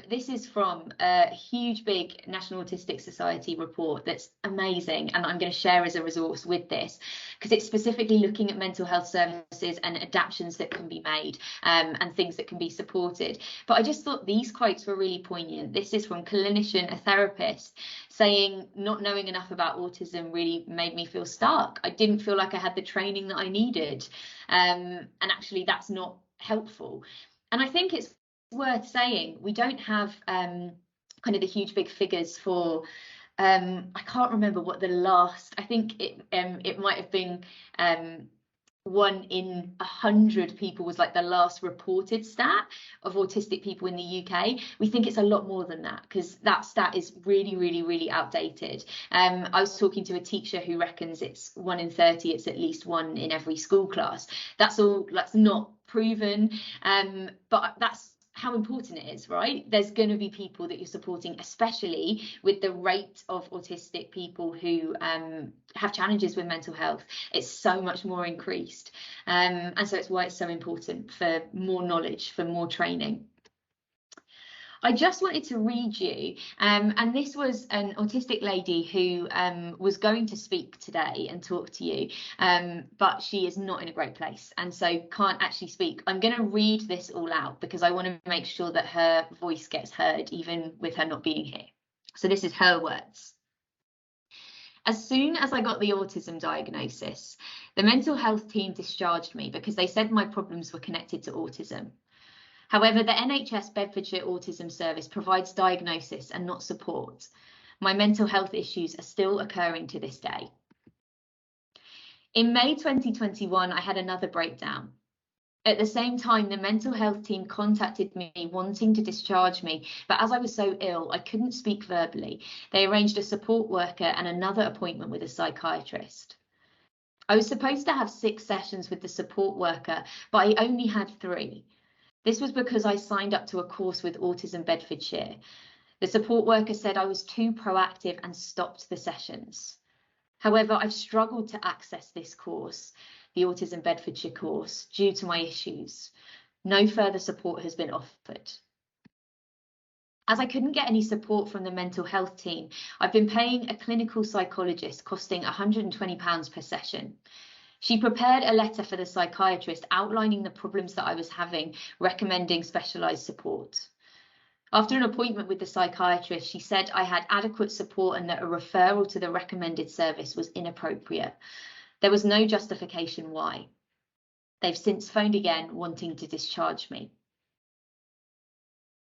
this is from a huge, big National Autistic Society report that's amazing. And I'm going to share as a resource with this, because it's specifically looking at mental health services and adaptations that can be made and things that can be supported. But I just thought these quotes were really poignant. This is from clinician, a therapist, saying not knowing enough about autism really made me feel stuck. I didn't feel like I had the training that I needed. And actually, that's not helpful. And I think it's worth saying we don't have kind of the huge big figures for I can't remember what the last, I think it might have been 1 in 100 people was like the last reported stat of autistic people in the UK. We think it's a lot more than that, because that stat is really, really, really outdated. I was talking to a teacher who reckons it's 1 in 30, it's at least 1 in every school class. That's not proven, but that's how important it is, right? There's going to be people that you're supporting, especially with the rate of autistic people who have challenges with mental health. It's so much more increased. And so it's why it's so important for more knowledge, for more training. I just wanted to read you, and this was an autistic lady who was going to speak today and talk to you, but she is not in a great place and so can't actually speak. I'm going to read this all out because I want to make sure that her voice gets heard, even with her not being here. So this is her words. As soon as I got the autism diagnosis, the mental health team discharged me because they said my problems were connected to autism. However, the NHS Bedfordshire Autism Service provides diagnosis and not support. My mental health issues are still occurring to this day. In May 2021, I had another breakdown. At the same time, the mental health team contacted me wanting to discharge me, but as I was so ill, I couldn't speak verbally. They arranged a support worker and another appointment with a psychiatrist. I was supposed to have 6 sessions with the support worker, but I only had 3. This was because I signed up to a course with Autism Bedfordshire. The support worker said I was too proactive and stopped the sessions. However, I've struggled to access this course, the Autism Bedfordshire course, due to my issues. No further support has been offered. As I couldn't get any support from the mental health team, I've been paying a clinical psychologist costing £120 per session. She prepared a letter for the psychiatrist outlining the problems that I was having, recommending specialised support. After an appointment with the psychiatrist, she said I had adequate support and that a referral to the recommended service was inappropriate. There was no justification why. They've since phoned again wanting to discharge me.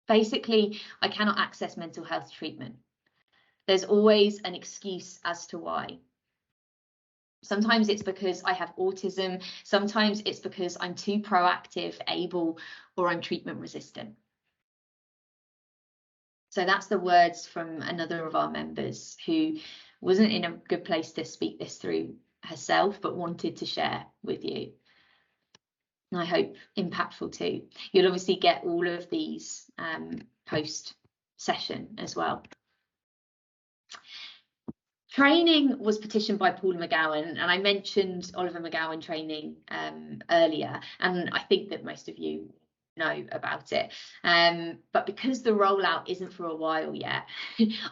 Basically, I cannot access mental health treatment. There's always an excuse as to why. Sometimes it's because I have autism. Sometimes it's because I'm too proactive, able, or I'm treatment resistant. So that's the words from another of our members who wasn't in a good place to speak this through herself, but wanted to share with you. And I hope impactful too. You'll obviously get all of these post session as well. Training was petitioned by Paula McGowan, and I mentioned Oliver McGowan training earlier, and I think that most of you know about it. But because the rollout isn't for a while yet,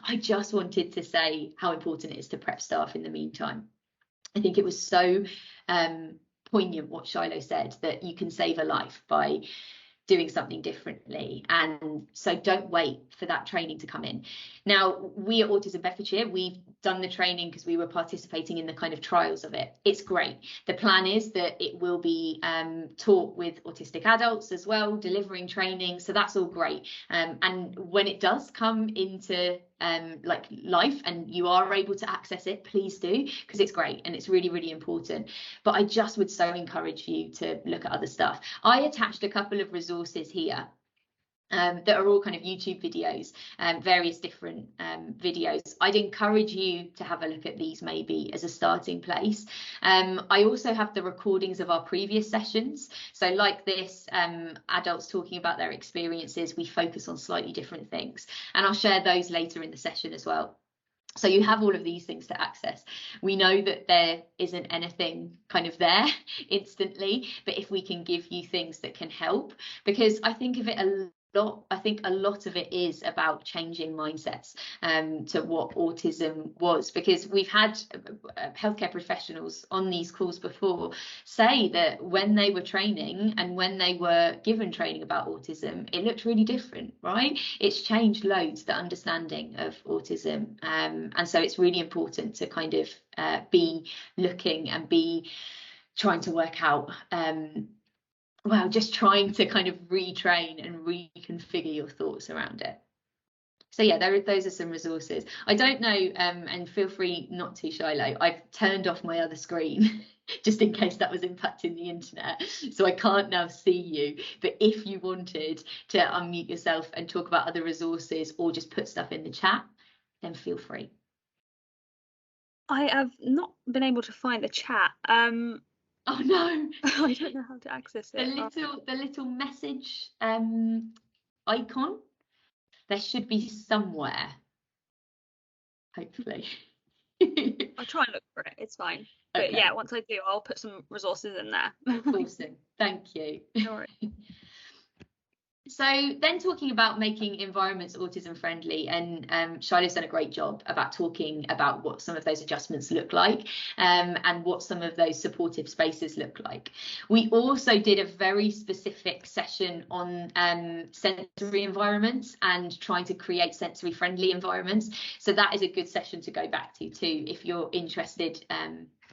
I just wanted to say how important it is to prep staff in the meantime. I think it was so poignant what Shiloh said, that you can save a life by doing something differently. And so don't wait for that training to come in. Now, we at Autism Bedfordshire, we've done the training because we were participating in the kind of trials of it. It's great. The plan is that it will be taught with autistic adults as well, delivering training. So that's all great. And when it does come into like life and you are able to access it, please do, because it's great and it's really, really important. But I just would so encourage you to look at other stuff. I attached a couple of resources here that are all kind of YouTube videos, various different videos. I'd encourage you to have a look at these maybe as a starting place. I also have the recordings of our previous sessions. So like this, adults talking about their experiences, we focus on slightly different things. And I'll share those later in the session as well. So you have all of these things to access. We know that there isn't anything kind of there instantly, but if we can give you things that can help, because I think of it a lot of it is about changing mindsets to what autism was, because we've had healthcare professionals on these calls before say that when they were training and when they were given training about autism, it looked really different, right? It's changed loads, the understanding of autism, and so it's really important to kind of be looking and be trying to work out well, just trying to kind of retrain and reconfigure your thoughts around it. So yeah, those are some resources. I don't know, and feel free not to, Shiloh. I've turned off my other screen just in case that was impacting the internet. So I can't now see you. But if you wanted to unmute yourself and talk about other resources or just put stuff in the chat, then feel free. I have not been able to find the chat. Oh no! I don't know how to access it. The little message icon, there should be somewhere, hopefully. I'll try and look for it. It's fine. But Okay. yeah, once I do, I'll put some resources in there. Awesome. Thank you. All right. So then talking about making environments autism friendly, and Shiloh's done a great job about talking about what some of those adjustments look like, and what some of those supportive spaces look like. We also did a very specific session on sensory environments and trying to create sensory friendly environments. So that is a good session to go back to too if you're interested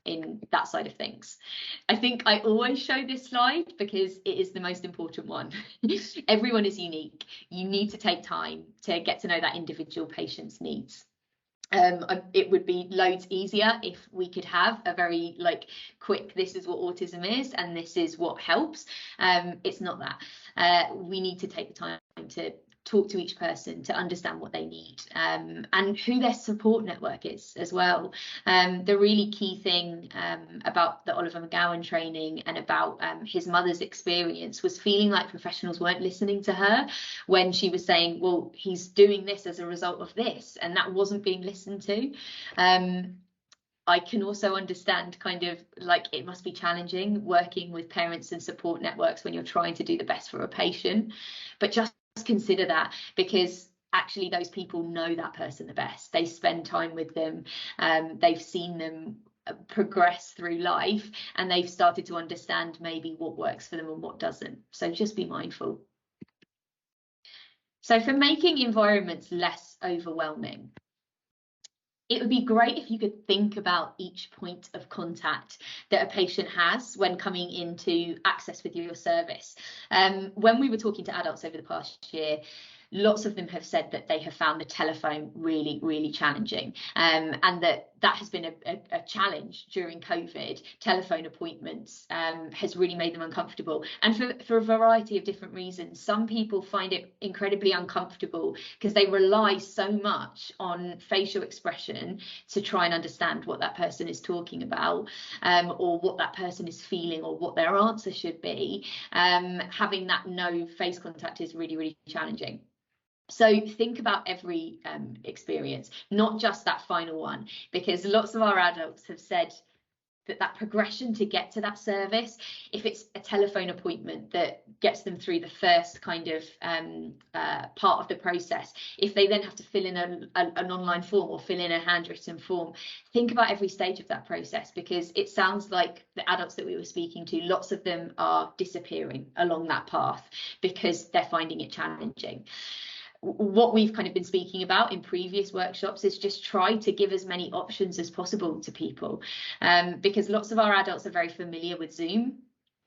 in that side of things. I think I always show this slide because it is the most important one. Everyone is unique. You need to take time to get to know that individual patient's needs. It would be loads easier if we could have a very like quick, this is what autism is and this is what helps. It's not that. We need to take the time to talk to each person to understand what they need, and who their support network is as well. The really key thing about the Oliver McGowan training and about his mother's experience was feeling like professionals weren't listening to her when she was saying, well, he's doing this as a result of this, and that wasn't being listened to. I can also understand kind of like it must be challenging working with parents and support networks when you're trying to do the best for a patient, but just consider that, because actually those people know that person the best. They spend time with them, they've seen them progress through life, and they've started to understand maybe what works for them and what doesn't. So just be mindful. So for making environments less overwhelming, it would be great if you could think about each point of contact that a patient has when coming into access with your service. When we were talking to adults over the past year, lots of them have said that they have found the telephone really, really challenging, and that has been a challenge during COVID. Telephone appointments has really made them uncomfortable, and for a variety of different reasons. Some people find it incredibly uncomfortable because they rely so much on facial expression to try and understand what that person is talking about, or what that person is feeling, or what their answer should be. Having that no face contact is really, really challenging. So think about every experience, not just that final one, because lots of our adults have said that progression to get to that service, if it's a telephone appointment that gets them through the first kind of part of the process, if they then have to fill in an online form or fill in a handwritten form, think about every stage of that process, because it sounds like the adults that we were speaking to, lots of them are disappearing along that path because they're finding it challenging. What we've kind of been speaking about in previous workshops is just try to give as many options as possible to people, because lots of our adults are very familiar with Zoom,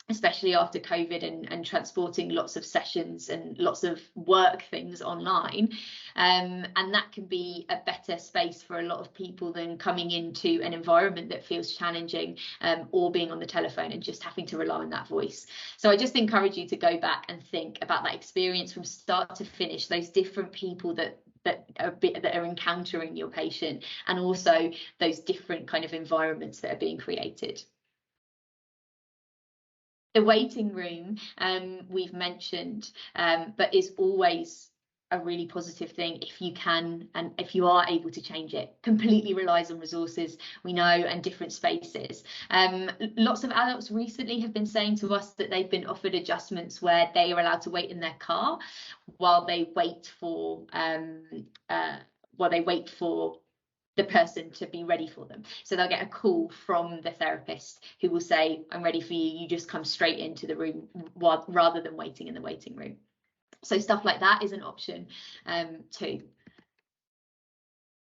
especially after COVID and transporting lots of sessions and lots of work things online. And that can be a better space for a lot of people than coming into an environment that feels challenging, or being on the telephone and just having to rely on that voice. So I just encourage you to go back and think about that experience from start to finish, those different people that are encountering your patient, and also those different kind of environments that are being created. The waiting room, we've mentioned, but is always a really positive thing if you can, and if you are able to change it. Completely relies on resources, we know, and different spaces. Lots of adults recently have been saying to us that they've been offered adjustments where they are allowed to wait in their car while they wait for the person to be ready for them. So they'll get a call from the therapist who will say, I'm ready for you, you just come straight into the room, rather than waiting in the waiting room. So stuff like that is an option too.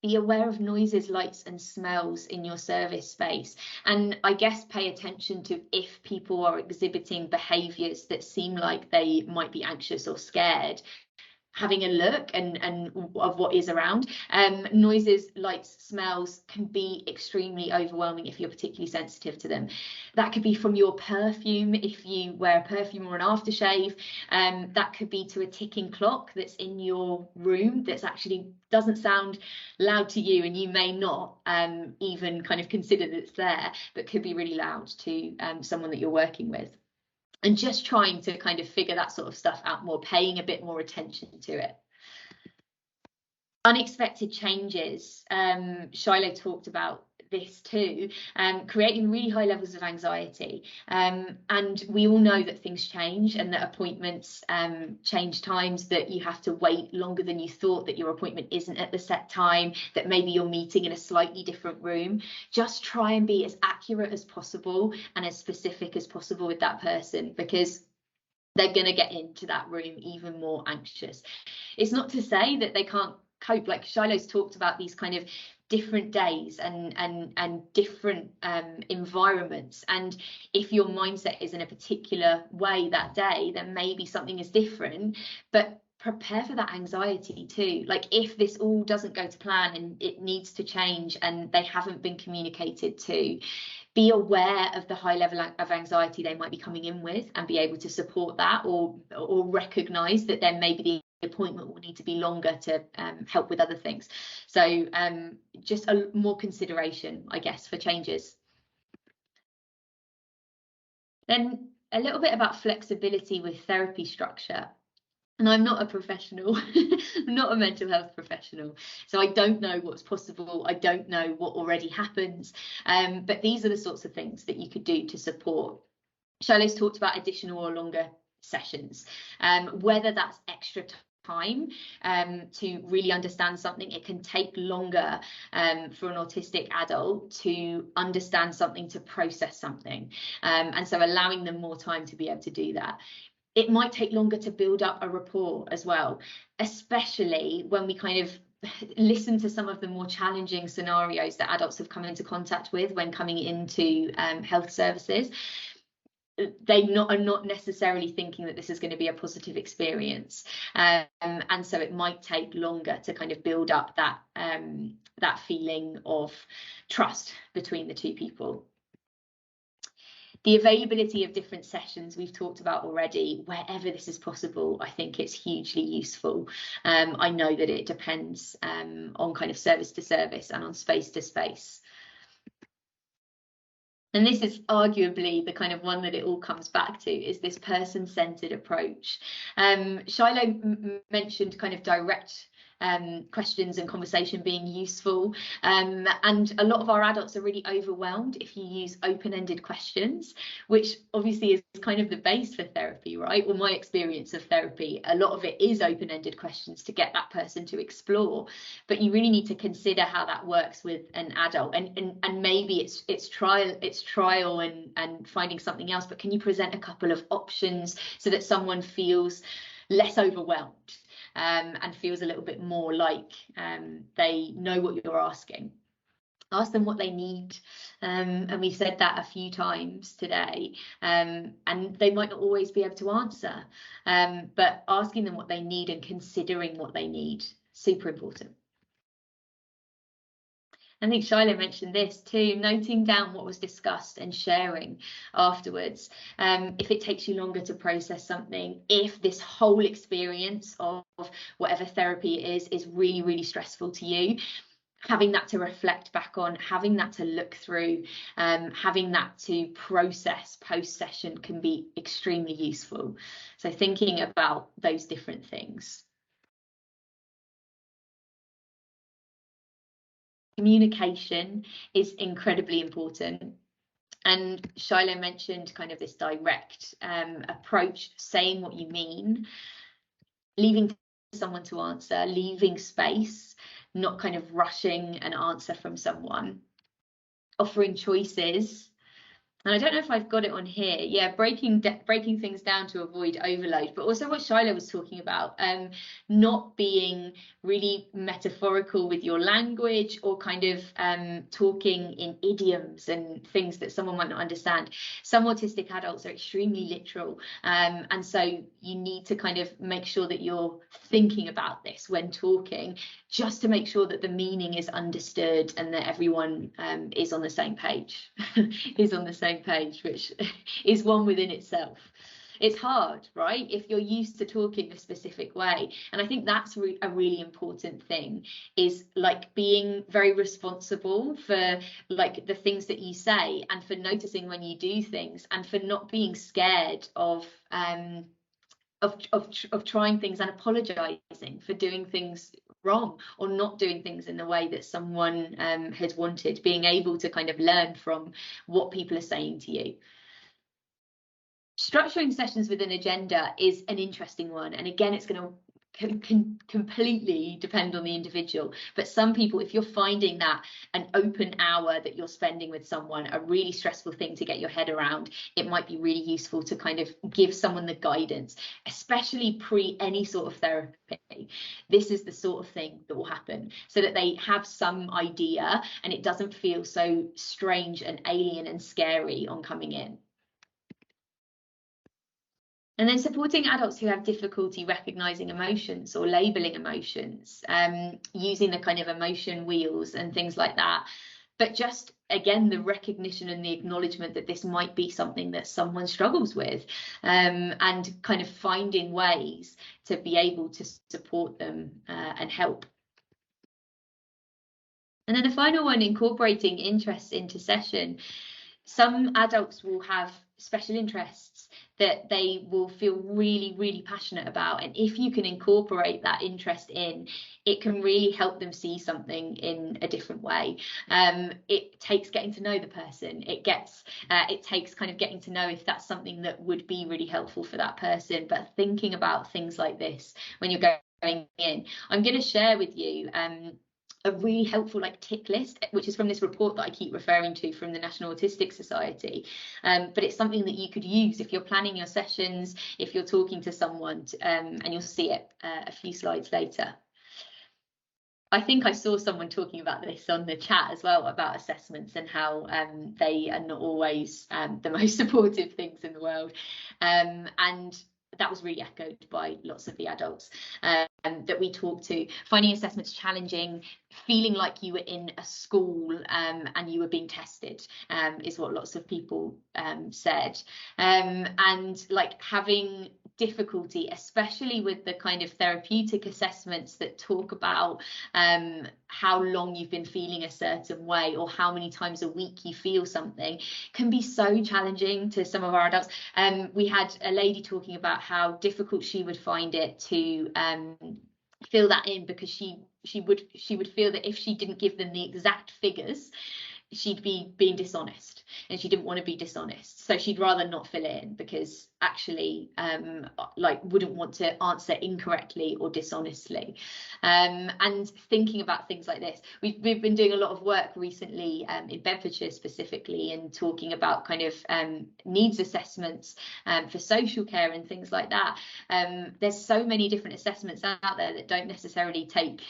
Be aware of noises, lights and smells in your service space, and I guess pay attention to if people are exhibiting behaviours that seem like they might be anxious or scared. Having a look and of what is around. Noises, lights, smells can be extremely overwhelming if you're particularly sensitive to them. That could be from your perfume, if you wear a perfume or an aftershave. That could be to a ticking clock that's in your room that's actually doesn't sound loud to you, and you may not even kind of consider that it's there, but could be really loud to someone that you're working with. And just trying to kind of figure that sort of stuff out more, paying a bit more attention to it. Unexpected changes, Shiloh talked about this too, creating really high levels of anxiety. And we all know that things change, and that appointments change times, that you have to wait longer than you thought, that your appointment isn't at the set time, that maybe you're meeting in a slightly different room. Just try and be as accurate as possible and as specific as possible with that person, because they're going to get into that room even more anxious. It's not to say that they can't cope, like Shiloh's talked about these kind of different days and different environments, and if your mindset is in a particular way that day, then maybe something is different, but prepare for that anxiety too. Like, if this all doesn't go to plan and it needs to change and they haven't been communicated to, be aware of the high level of anxiety they might be coming in with, and be able to support that, or recognise that then maybe the appointment will need to be longer to help with other things. So just a more consideration, I guess, for changes. Then a little bit about flexibility with therapy structure. And I'm not a professional, I'm not a mental health professional, so I don't know what's possible, I don't know what already happens, but these are the sorts of things that you could do to support. Shiloh's talked about additional or longer sessions, whether that's extra time to really understand something. It can take longer for an autistic adult to understand something, to process something, and so allowing them more time to be able to do that. It might take longer to build up a rapport as well, especially when we kind of listen to some of the more challenging scenarios that adults have come into contact with when coming into health services. They are not necessarily thinking that this is going to be a positive experience, and so it might take longer to kind of build up that that feeling of trust between the two people. The availability of different sessions we've talked about already. Wherever this is possible, I think it's hugely useful. I know that it depends on kind of service to service and on space to space. And this is arguably the kind of one that it all comes back to, is this person-centered approach. Shiloh mentioned kind of direct questions and conversation being useful. And a lot of our adults are really overwhelmed if you use open-ended questions, which obviously is kind of the base for therapy, right? Well, my experience of therapy, a lot of it is open-ended questions to get that person to explore, but you really need to consider how that works with an adult, and maybe it's trial and finding something else, but can you present a couple of options so that someone feels less overwhelmed, and feels a little bit more like they know what you're asking. Ask them what they need, and we've said that a few times today, and they might not always be able to answer, but asking them what they need and considering what they need, super important. I think Shiloh mentioned this too, noting down what was discussed and sharing afterwards. If it takes you longer to process something, if this whole experience of whatever therapy it is really, really stressful to you, having that to reflect back on, having that to look through, having that to process post-session can be extremely useful. So thinking about those different things. Communication is incredibly important. And Shiloh mentioned kind of this direct approach, saying what you mean, leaving someone to answer, leaving space, not kind of rushing an answer from someone, offering choices. And I don't know if I've got it on here. Yeah, breaking things down to avoid overload, but also what Shiloh was talking about, not being really metaphorical with your language, or kind of talking in idioms and things that someone might not understand. Some autistic adults are extremely literal, and so you need to kind of make sure that you're thinking about this when talking, just to make sure that the meaning is understood and that everyone is on the same page, which is one within itself. It's hard, right? If you're used to talking a specific way. And I think that's a really important thing, is like being very responsible for like the things that you say, and for noticing when you do things, and for not being scared of trying things and apologizing for doing things wrong, or not doing things in the way that someone has wanted, being able to kind of learn from what people are saying to you. Structuring sessions with an agenda is an interesting one, and again, it's going to can completely depend on the individual. But some people, if you're finding that an open hour that you're spending with someone a really stressful thing to get your head around, it might be really useful to kind of give someone the guidance, especially pre any sort of therapy. This is the sort of thing that will happen, so that they have some idea and it doesn't feel so strange and alien and scary on coming in. And then supporting adults who have difficulty recognizing emotions or labeling emotions, using the kind of emotion wheels and things like that. But just, again, the recognition and the acknowledgement that this might be something that someone struggles with, and kind of finding ways to be able to support them and help. And then the final one, incorporating interests into session. Some adults will have special interests that they will feel really, really passionate about. And if you can incorporate that interest in, it can really help them see something in a different way. It takes getting to know the person. It takes kind of getting to know if that's something that would be really helpful for that person. But thinking about things like this when you're going in, I'm going to share with you a really helpful like tick list, which is from this report that I keep referring to from the National Autistic Society. But it's something that you could use if you're planning your sessions, if you're talking to someone, and you'll see it a few slides later. I think I saw someone talking about this on the chat as well, about assessments and how they are not always the most supportive things in the world. And that was really echoed by lots of the adults that we talked to. Finding assessments challenging, feeling like you were in a school and you were being tested is what lots of people said. And like having difficulty, especially with the kind of therapeutic assessments that talk about how long you've been feeling a certain way, or how many times a week you feel something, can be so challenging to some of our adults. We had a lady talking about how difficult she would find it to fill that in, because she would feel that if she didn't give them the exact figures, she'd be being dishonest, and she didn't want to be dishonest, so she'd rather not fill it in, because actually like wouldn't want to answer incorrectly or dishonestly. And thinking about things like this, we've been doing a lot of work recently in Bedfordshire specifically, and talking about kind of needs assessments for social care and things like that. There's so many different assessments out there that don't necessarily take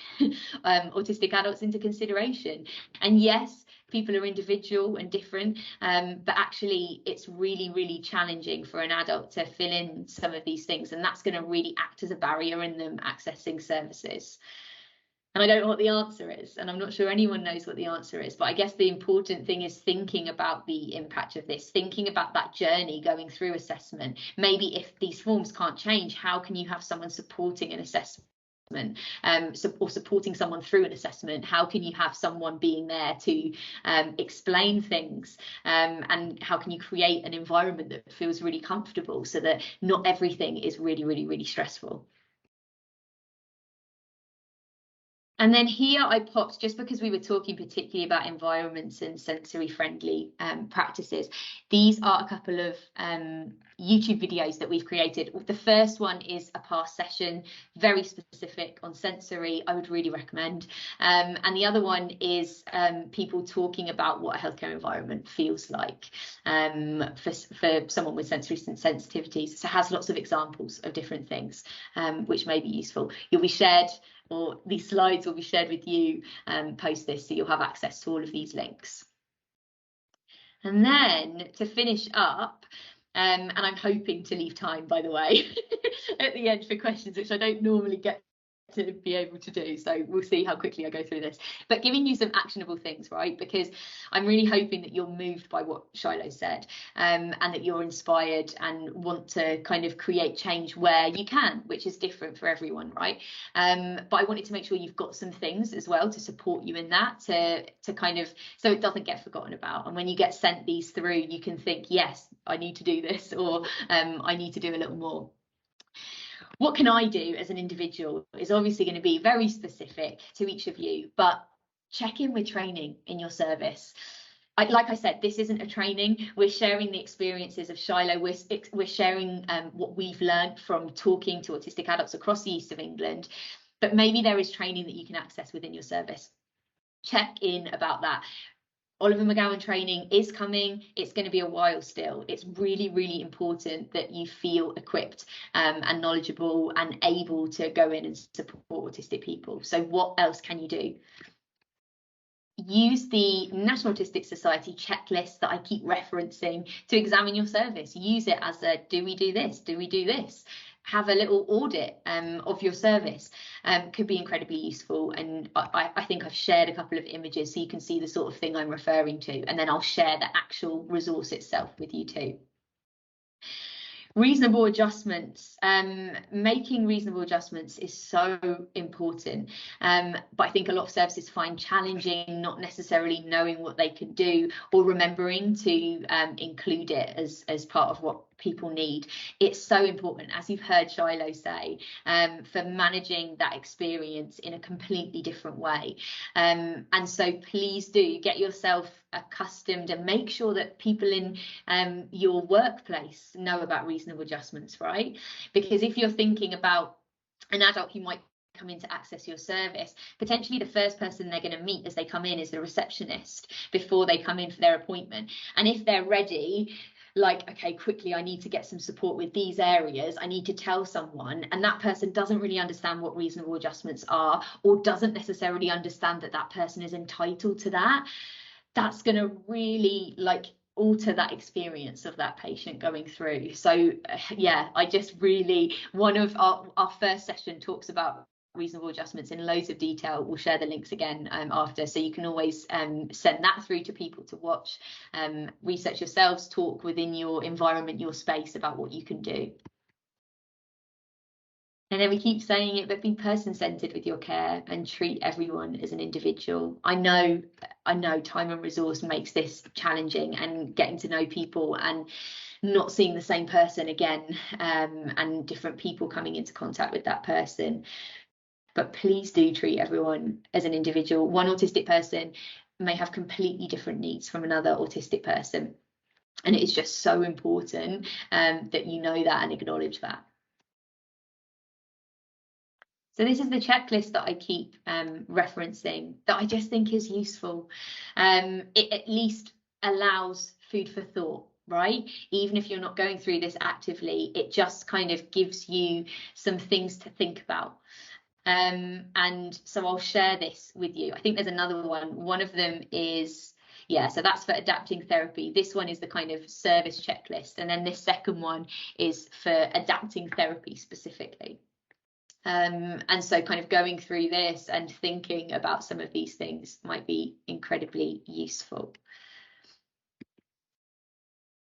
autistic adults into consideration, and yes, people are individual and different, but actually it's really, really challenging for an adult to fill in some of these things, and that's going to really act as a barrier in them accessing services. And I don't know what the answer is, and I'm not sure anyone knows what the answer is, but I guess the important thing is thinking about the impact of this, thinking about that journey going through assessment. Maybe if these forms can't change, how can you have someone supporting an assessment? Or supporting someone through an assessment? How can you have someone being there to explain things, and how can you create an environment that feels really comfortable, so that not everything is really, really, really stressful? And then here I popped, just because we were talking particularly about environments and sensory friendly practices, these are a couple of YouTube videos that we've created. The first one is a past session, very specific on sensory, I would really recommend. And the other one is people talking about what a healthcare environment feels like for someone with sensory sensitivities. So it has lots of examples of different things, which may be useful. You'll be shared, or these slides will be shared with you post this, so you'll have access to all of these links. And then to finish up, and I'm hoping to leave time, by the way, at the end for questions, which I don't normally get to be able to do, so we'll see how quickly I go through this, but giving you some actionable things, right? Because I'm really hoping that you're moved by what Shiloh said, and that you're inspired and want to kind of create change where you can, which is different for everyone, right? But I wanted to make sure you've got some things as well to support you in that, to kind of, so it doesn't get forgotten about, and when you get sent these through, you can think, yes, I need to do this, or I need to do a little more. What can I do as an individual is obviously going to be very specific to each of you, but check in with training in your service. Like I said, this isn't a training. We're sharing the experiences of Shiloh. We're sharing what we've learned from talking to autistic adults across the east of England, but maybe there is training that you can access within your service. Check in about that. Oliver McGowan training is coming. It's going to be a while still. It's really, really important that you feel equipped and knowledgeable and able to go in and support autistic people. So what else can you do? Use the National Autistic Society checklist that I keep referencing to examine your service. Use it as a, do we do this? Do we do this? Have a little audit of your service. Could be incredibly useful, and I think I've shared a couple of images so you can see the sort of thing I'm referring to, and then I'll share the actual resource itself with you too. Reasonable adjustments. Making reasonable adjustments is so important, but I think a lot of services find challenging not necessarily knowing what they can do, or remembering to include it as part of what people need. It's so important, as you've heard Shiloh say, for managing that experience in a completely different way. And so please do get yourself accustomed and make sure that people in your workplace know about reasonable adjustments, right? Because if you're thinking about an adult who might come in to access your service, potentially the first person they're going to meet as they come in is the receptionist before they come in for their appointment. And if they're ready, like, okay, quickly, I need to get some support with these areas, I need to tell someone, and that person doesn't really understand what reasonable adjustments are, or doesn't necessarily understand that that person is entitled to that, that's going to really like alter that experience of that patient going through. So yeah, I just really, one of our first session talks about reasonable adjustments in loads of detail. We'll share the links again after, so you can always send that through to people to watch, research yourselves, talk within your environment, your space, about what you can do. And then we keep saying it, but be person-centered with your care and treat everyone as an individual. I know time and resource makes this challenging, and getting to know people and not seeing the same person again, and different people coming into contact with that person. but please do treat everyone as an individual. One autistic person may have completely different needs from another autistic person, and it is just so important that you know that and acknowledge that. So this is the checklist that I keep referencing, that I just think is useful. It at least allows food for thought, right? Even if you're not going through this actively, it just kind of gives you some things to think about. And so I'll share this with you. I think there's another one. One of them is, yeah, so that's for adapting therapy. This one is the kind of service checklist. And then this second one is for adapting therapy specifically. And so kind of going through this and thinking about some of these things might be incredibly useful.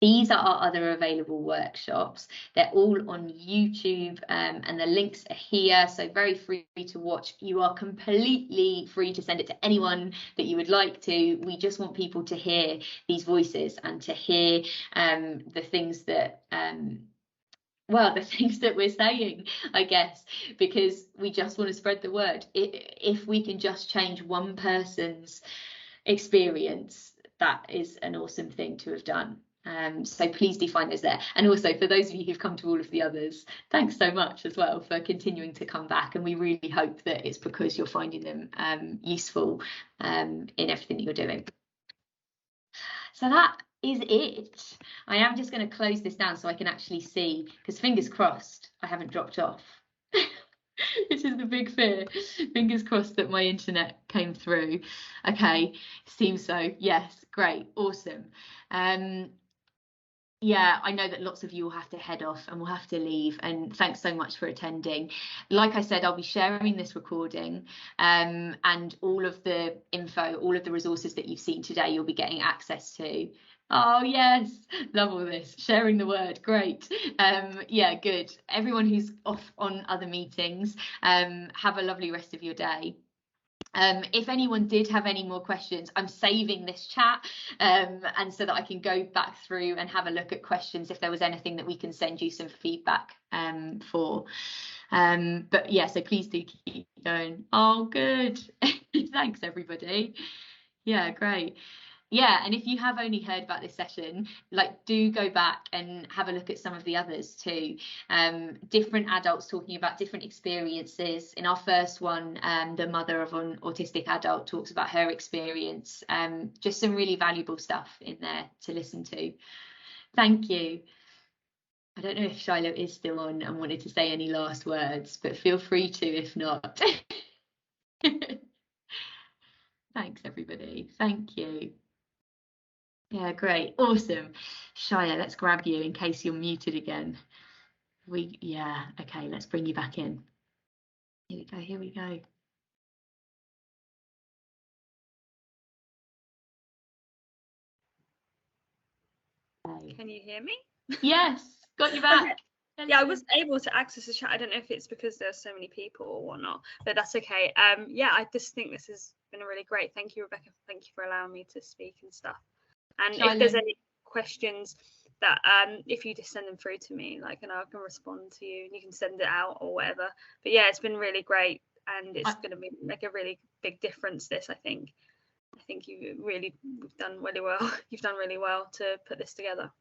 These are our other available workshops. They're all on YouTube, and the links are here, so very free to watch. You are completely free to send it to anyone that you would like to. We just want people to hear these voices and to hear the things that the things that we're saying, I guess, because we just want to spread the word. If we can just change one person's experience, that is an awesome thing to have done. So please do find those there. And also, for those of you who've come to all of the others, thanks so much as well for continuing to come back. And we really hope that it's because you're finding them useful in everything that you're doing. So that is it. I am just going to close this down so I can actually see, because fingers crossed I haven't dropped off. This is the big fear. Fingers crossed that my internet came through. Okay, seems so. Yes, great, awesome. Yeah, I know that lots of you will have to head off and will have to leave, and thanks so much for attending. Like I said, I'll be sharing this recording, and all of the info, all of the resources that you've seen today, you'll be getting access to. Oh yes, love all this, sharing the word, great. Yeah, good. Everyone who's off on other meetings, have a lovely rest of your day. If anyone did have any more questions, I'm saving this chat, and so that I can go back through and have a look at questions if there was anything that we can send you some feedback for. But yeah, so please do keep going. Oh, good. Thanks, everybody. Yeah, great. Yeah, and if you have only heard about this session, like, do go back and have a look at some of the others too. Different adults talking about different experiences. In our first one, the mother of an autistic adult talks about her experience. Just some really valuable stuff in there to listen to. Thank you. I don't know if Shiloh is still on and wanted to say any last words, but feel free to if not. Thanks, everybody. Thank you. Yeah, great. Awesome. Shia, let's grab you in case you're muted again. Yeah, okay, let's bring you back in. Here we go, here we go. Can you hear me? Yes, got you back. Okay. Yeah, I wasn't able to access the chat. I don't know if it's because there's so many people or whatnot, but that's okay. Yeah, I just think this has been really great. Thank you, Rebecca. Thank you for allowing me to speak and stuff. And if there's any questions that if you just send them through to me, like, and I can respond to you, and you can send it out or whatever. But yeah, it's been really great, and it's going to be like a really big difference. This, I think you've done really well. You've done really well to put this together.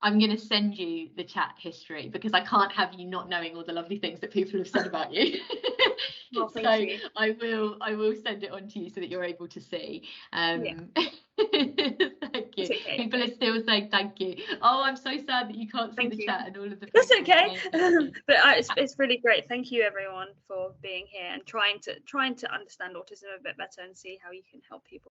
I'm going to send you the chat history because I can't have you not knowing all the lovely things that people have said about you. Well, thank you. I will send it on to you so that you're able to see. Yeah. Thank you. Okay. People are still saying thank you. Oh, I'm so sad that you can't see the chat and all of the. That's okay. But it's really great. Thank you, everyone, for being here and trying to understand autism a bit better and see how you can help people.